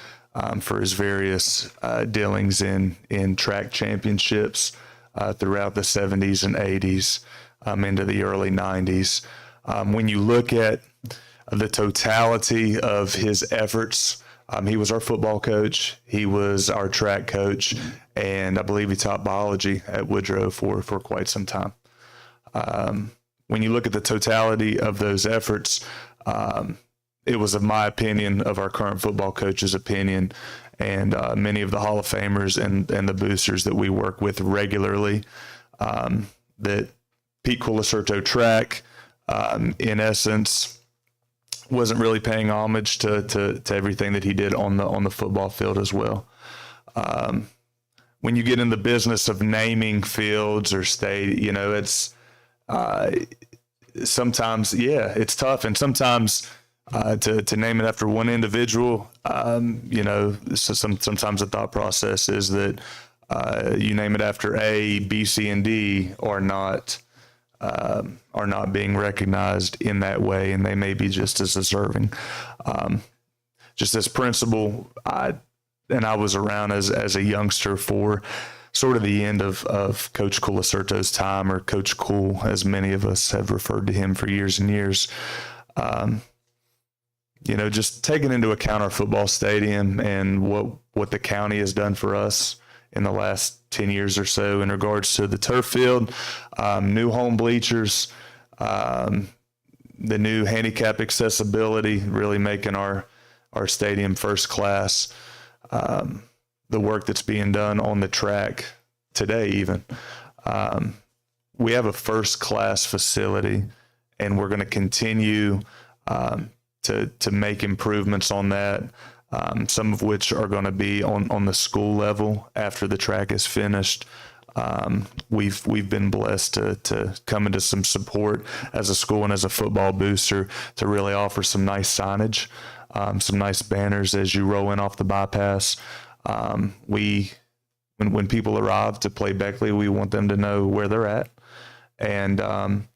Speaker 8: for his various dealings in track championships throughout the 70s and 80s into the early 90s. When you look at the totality of his efforts, he was our football coach, he was our track coach, and I believe he taught biology at Woodrow for quite some time. When you look at the totality of those efforts, it was, of my opinion, of our current football coach's opinion, and many of the Hall of Famers and the boosters that we work with regularly, that Pete Colasurto track, in essence, wasn't really paying homage to everything that he did on the football field as well. When you get in the business of naming fields or state, it's sometimes, it's tough. And sometimes to name it after one individual, sometimes the thought process is that you name it after A, B, C, and D are not being recognized in that way, and they may be just as deserving. Just as principal, I was around as a youngster for sort of the end of Coach Colasurto's time, or Coach Cool, as many of us have referred to him for years and years. Just taking into account our football stadium and what the county has done for us in the last 10 years or so in regards to the turf field, new home bleachers, the new handicap accessibility, really making our stadium first class, the work that's being done on the track today even. We have a first class facility, and we're going to continue to make improvements on that. Some of which are going to be on the school level after the track is finished. We've been blessed to come into some support as a school and as a football booster to really offer some nice signage, some nice banners as you roll in off the bypass. We when people arrive to play Beckley, we want them to know where they're at. And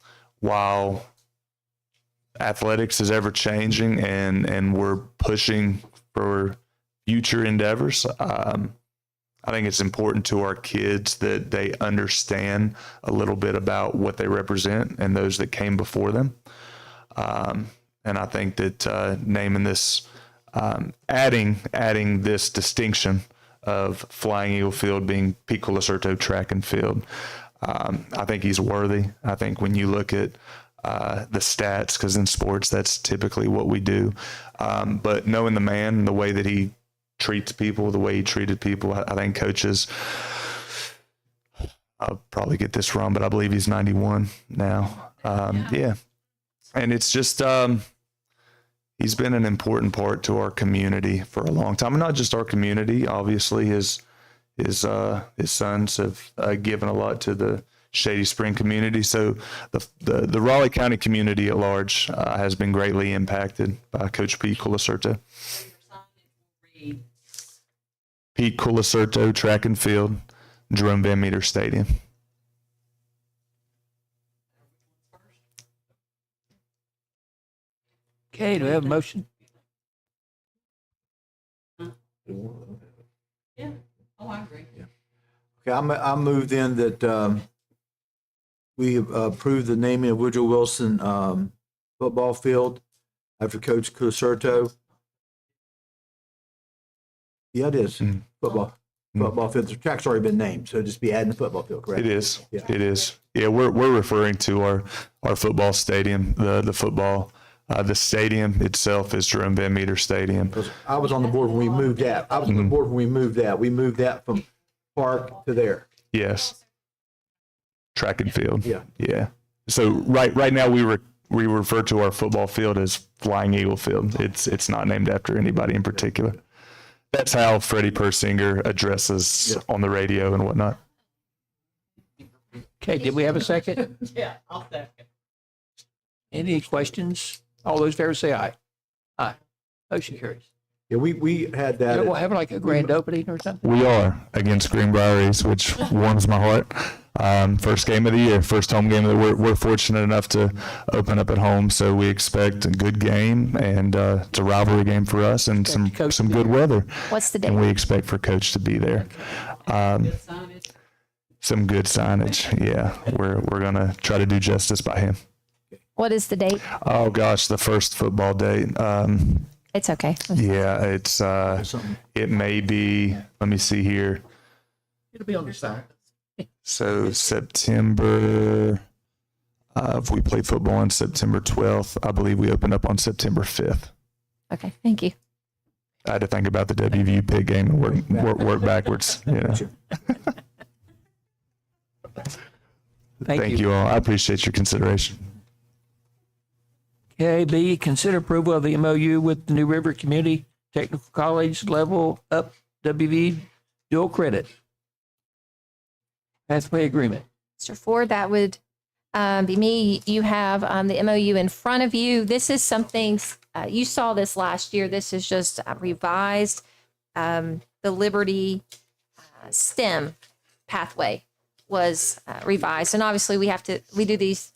Speaker 8: while athletics is ever changing and we're pushing for future endeavors, I think it's important to our kids that they understand a little bit about what they represent and those that came before them. And I think that naming this, adding this distinction of Flying Eagle Field being Pete Colasurto Track and Field, I think he's worthy. I think when you look at the stats, because in sports that's typically what we do, but knowing the man, the way that he treats people, the way he treated people, I think coaches, I'll probably get this wrong, but I believe he's 91 now. Yeah. And it's just, he's been an important part to our community for a long time. And not just our community, obviously his sons have given a lot to the Shady Spring community. So the Raleigh County community at large has been greatly impacted by Coach Pete Colasurto. Pete Colasurto Track and Field, Jerome Van Meter Stadium.
Speaker 1: Okay, do we have a motion?
Speaker 7: Yeah. Oh, I agree.
Speaker 4: Okay, I move then that we approve the naming of Woodrow Wilson football field after Coach Colasurto. Yeah, it is. Football field. The track's already been named, so just be adding the football field, correct?
Speaker 8: It is.
Speaker 4: Yeah.
Speaker 8: It is. Yeah, we're referring to our football stadium, the football. The stadium itself is Jerome Van Meter Stadium.
Speaker 4: I was on the board when we moved that. We moved that. We moved that from park to there.
Speaker 8: Yes. Track and field.
Speaker 4: Yeah.
Speaker 8: Yeah. So right now we refer to our football field as Flying Eagle Field. It's not named after anybody in particular. That's how Freddie Persinger addresses on the radio and whatnot.
Speaker 1: Okay, did we have a second?
Speaker 7: Yeah, I'll second.
Speaker 1: Any questions? All those in favor say aye. Aye. Motion carries.
Speaker 4: Yeah, we had that.
Speaker 1: We'll have like a grand opening or something.
Speaker 8: We are against Greenbrier East, which warms my heart. First game of the year, first home game that we're fortunate enough to open up at home. So we expect a good game, and it's a rivalry game for us, and some good weather.
Speaker 2: What's the
Speaker 8: And
Speaker 2: date?
Speaker 8: we expect for Coach to be there.
Speaker 7: Good signage.
Speaker 8: Some good signage. Yeah, we're gonna try to do justice by him.
Speaker 2: What is the date?
Speaker 8: Oh gosh, the first football date.
Speaker 2: It's okay.
Speaker 8: Yeah, it's it may be. Let me see here.
Speaker 1: It'll be on the side.
Speaker 8: So September, if we play football on September 12th, I believe we open up on September 5th.
Speaker 2: Okay, thank you.
Speaker 8: I had to think about the WVU pig game and work backwards. Yeah. Thank you all. I appreciate your consideration.
Speaker 1: Okay, B, consider approval of the MOU with the New River Community Technical College Level Up WV dual credit pathway agreement.
Speaker 2: Mr. Ford, that would be me. You have the MOU in front of you. This is something, you saw this last year. This is just revised. The Liberty STEM pathway was revised. And obviously we do these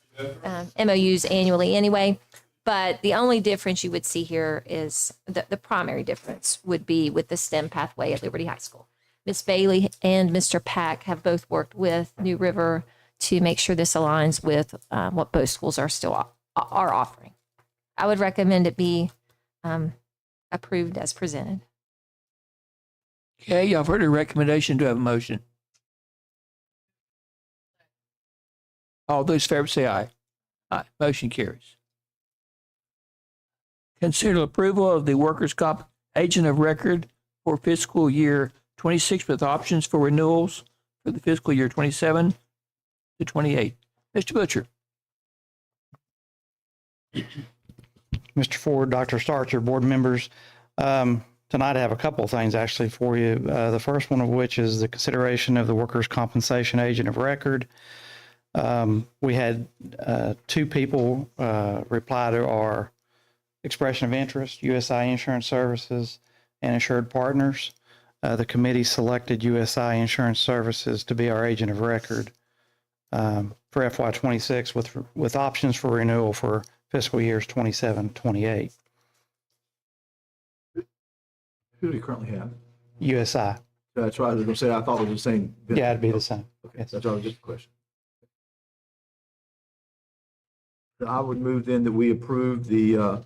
Speaker 2: MOUs annually anyway. But the only difference you would see here is the primary difference would be with the STEM pathway at Liberty High School. Ms. Bailey and Mr. Pack have both worked with New River to make sure this aligns with what both schools are still are offering. I would recommend it be approved as presented.
Speaker 1: Okay, y'all have heard a recommendation. Do I have a motion? All those in favor say aye. Aye. Motion carries. Consider approval of the workers' comp agent of record for fiscal year 26 with options for renewals for the fiscal year 27 to 28. Mr. Butcher.
Speaker 5: Mr. Ford, Dr. Starcher, board members, tonight I have a couple of things actually for you. The first one of which is the consideration of the workers' compensation agent of record. We had two people reply to our expression of interest, USI Insurance Services and Insured Partners. The committee selected USI Insurance Services to be our agent of record for FY26 with options for renewal for fiscal years 27, 28.
Speaker 4: Who do we currently have?
Speaker 5: USI.
Speaker 4: That's what I was going to say. I thought it was the same.
Speaker 5: Yeah, it'd be the same.
Speaker 4: Okay,
Speaker 5: Yes.
Speaker 4: that's all, just a question. I would move then that we approve the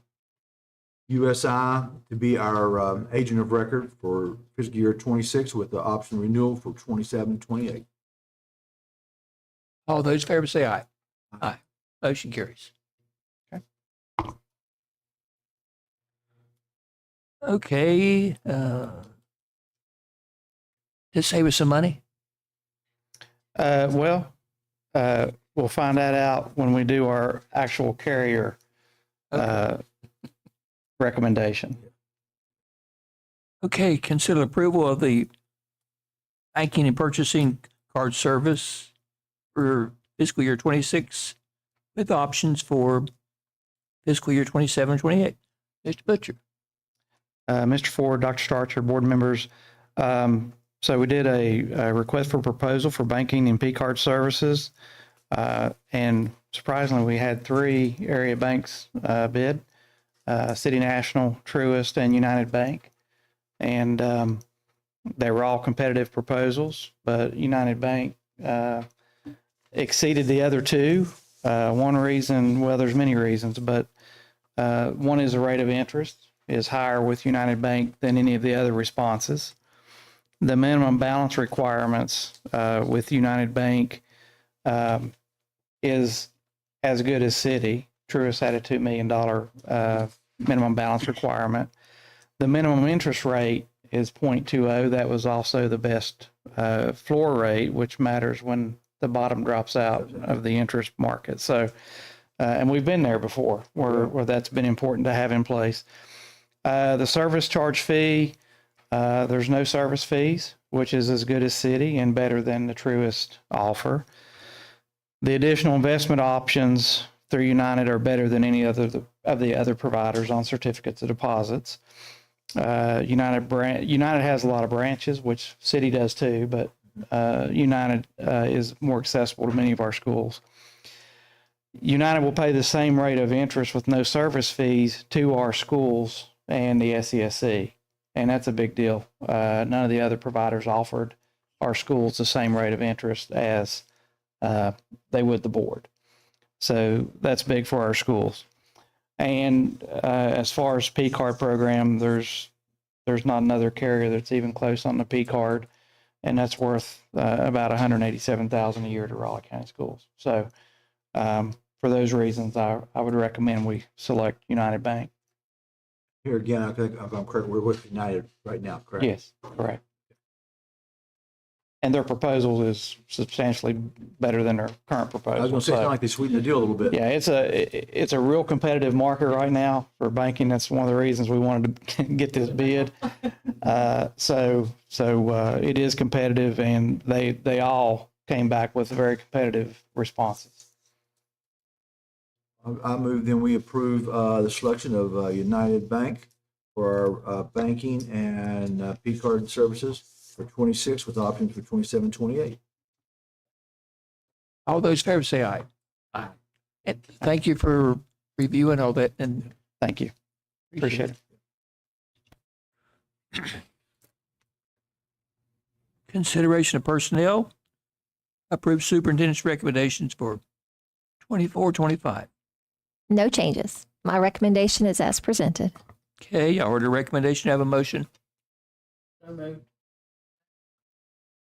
Speaker 4: USI to be our agent of record for fiscal year 26 with the option renewal for 27, 28.
Speaker 1: All those in favor say aye. Aye. Motion carries. Okay. To save us some money?
Speaker 5: We'll find that out when we do our actual carrier recommendation.
Speaker 1: Okay, consider approval of the banking and purchasing card service for fiscal year 26 with options for fiscal year 27, 28. Mr. Butcher.
Speaker 5: Mr. Ford, Dr. Starcher, board members. So we did a request for proposal for banking and P-card services. And surprisingly, we had 3 area banks bid, City National, Truist, and United Bank. And they were all competitive proposals, but United Bank exceeded the other 2. One reason, well, there's many reasons, but one is the rate of interest is higher with United Bank than any of the other responses. The minimum balance requirements with United Bank is as good as Citi. Truist had a $2 million minimum balance requirement. The minimum interest rate is 0.20. That was also the best floor rate, which matters when the bottom drops out of the interest market. So, and we've been there before where that's been important to have in place. The service charge fee, there's no service fees, which is as good as Citi and better than the Truist offer. The additional investment options through United are better than any other of the other providers on certificates of deposits. United has a lot of branches, which Citi does too, but United is more accessible to many of our schools. United will pay the same rate of interest with no service fees to our schools and the SESC, and that's a big deal. None of the other providers offered our schools the same rate of interest as they would the board. So that's big for our schools. And as far as P-card program, there's not another carrier that's even close on the P-card, and that's worth about $187,000 a year to Raleigh County Schools. So for those reasons, I would recommend we select United Bank.
Speaker 4: Here again, I think if I'm correct, we're with United right now, correct?
Speaker 5: Yes, correct. And their proposal is substantially better than their current proposal.
Speaker 4: I was going to say, it's
Speaker 5: So,
Speaker 4: not like they sweetened the deal a little bit.
Speaker 5: yeah, it's a real competitive market right now for banking. That's one of the reasons we wanted to get this bid. So it is competitive, and they all came back with very competitive responses.
Speaker 4: I move then we approve the selection of United Bank for our banking and P-card services for 26 with options for 27, 28.
Speaker 1: All those in favor say aye. Aye. And thank you for reviewing all that and
Speaker 5: Thank you. Appreciate it.
Speaker 1: Consideration of personnel. Approve superintendent's recommendations for 24, 25.
Speaker 2: No changes. My recommendation is as presented.
Speaker 1: Okay, I order recommendation. Have a motion.
Speaker 7: So moved.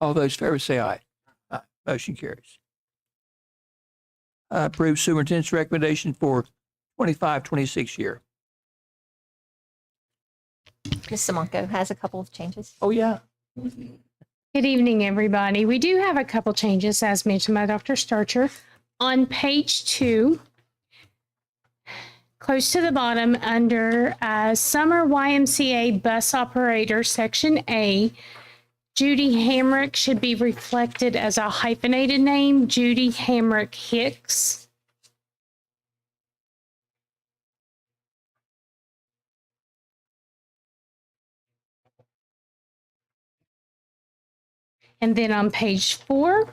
Speaker 1: All those in favor say aye. Aye. Motion carries. Approve superintendent's recommendation for 25, 26 year.
Speaker 2: Ms. Simonko has a couple of changes.
Speaker 1: Oh, yeah.
Speaker 9: Good evening, everybody. We do have a couple changes, as mentioned by Dr. Starcher. On page 2, close to the bottom, under Summer YMCA Bus Operator, Section A, Judy Hamrick should be reflected as a hyphenated name, Judy Hamrick Hicks. And then on page 4,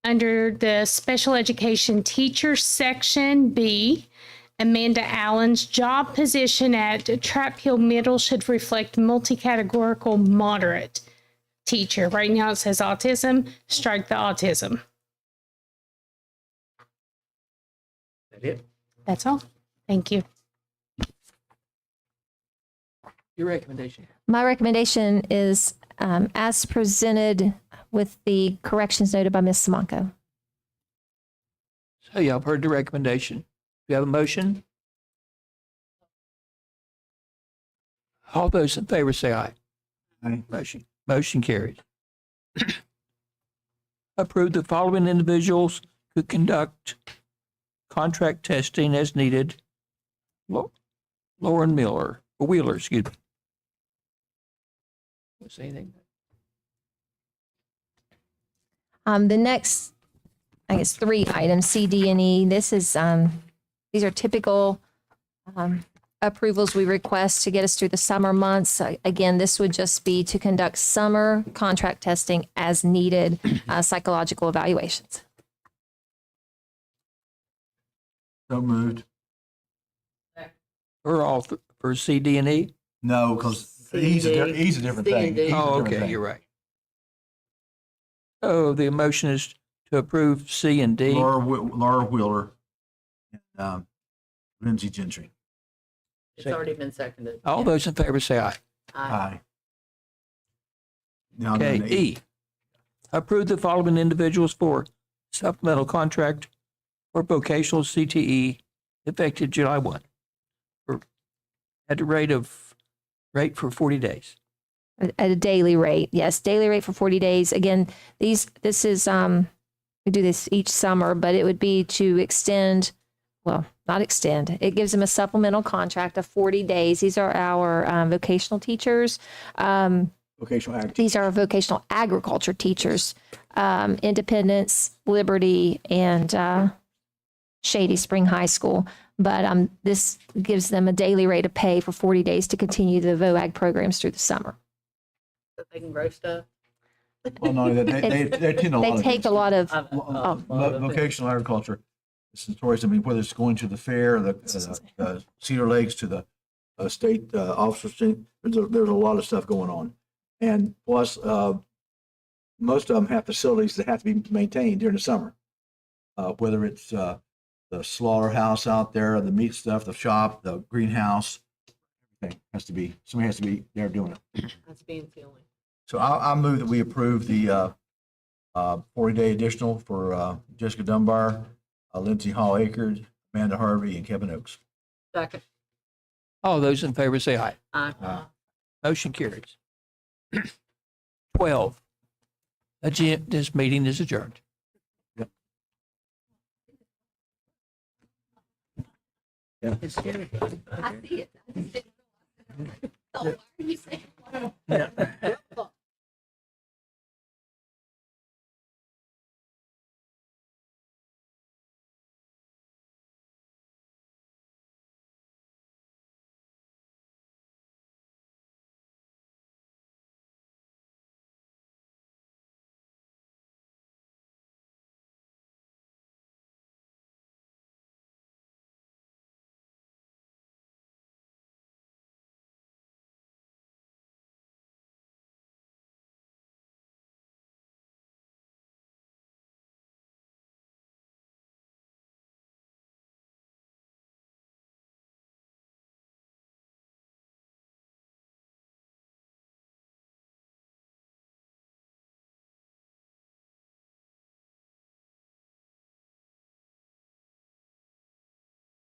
Speaker 9: under the special education teacher section B, Amanda Allen's job position at Trap Hill Middle should reflect multi-categorical moderate teacher. Right now it says autism. Strike the autism.
Speaker 4: That it?
Speaker 9: That's all. Thank you.
Speaker 1: Your recommendation.
Speaker 2: My recommendation is as presented with the corrections noted by Ms. Simonko.
Speaker 1: So y'all have heard the recommendation. Do you have a motion? All those in favor say aye.
Speaker 4: Aye.
Speaker 1: Motion carries. Approve the following individuals who conduct contract testing as needed. Lauren Wheeler, excuse me. Say anything?
Speaker 2: The next, I guess, 3 items, C, D, and E. This is, these are typical approvals we request to get us through the summer months. Again, this would just be to conduct summer contract testing as needed, psychological evaluations.
Speaker 4: So moved.
Speaker 1: For all, for C, D, and E?
Speaker 4: No, because E's a different thing.
Speaker 7: C&D.
Speaker 4: E's a
Speaker 1: Oh,
Speaker 4: different
Speaker 1: okay,
Speaker 4: thing.
Speaker 1: you're right. So the motion is to approve C and D.
Speaker 4: Laura Wheeler and Lindsay Gentry.
Speaker 7: It's already been seconded.
Speaker 1: All those in favor say aye.
Speaker 4: Aye. Now
Speaker 1: Okay,
Speaker 4: then
Speaker 1: E. Approve the following individuals for supplemental contract for vocational CTE effective July 1. At the rate for 40 days.
Speaker 2: At a daily rate, yes, daily rate for 40 days. Again, this is, we do this each summer, but it would be to extend, well, not extend. It gives them a supplemental contract of 40 days. These are our vocational teachers.
Speaker 4: Vocational ag.
Speaker 2: These are vocational agriculture teachers, Independence, Liberty, and Shady Spring High School. But this gives them a daily rate of pay for 40 days to continue the VOAG programs through the summer.
Speaker 7: So they can grow stuff.
Speaker 4: Well, no, they attend a lot
Speaker 2: They
Speaker 4: of
Speaker 2: take
Speaker 4: things.
Speaker 2: a lot of,
Speaker 4: Vocational agriculture. It's notorious. I mean, whether it's going to the fair, the Cedar Lakes, to the state officers, there's a lot of stuff going on. And plus, most of them have facilities that have to be maintained during the summer. Whether it's the slaughterhouse out there, the meat stuff, the shop, the greenhouse, everything somebody has to be there doing it.
Speaker 7: That's being feeling.
Speaker 4: So I'll move that we approve the 40-day additional for Jessica Dunbar, Lindsay Hall Akers, Amanda Harvey, and Kevin Oakes.
Speaker 7: Second.
Speaker 1: all those in favor say aye.
Speaker 7: Aye.
Speaker 1: Motion carries. 12. This meeting is adjourned.
Speaker 7: It's scary.
Speaker 2: I see it.
Speaker 1: Yeah.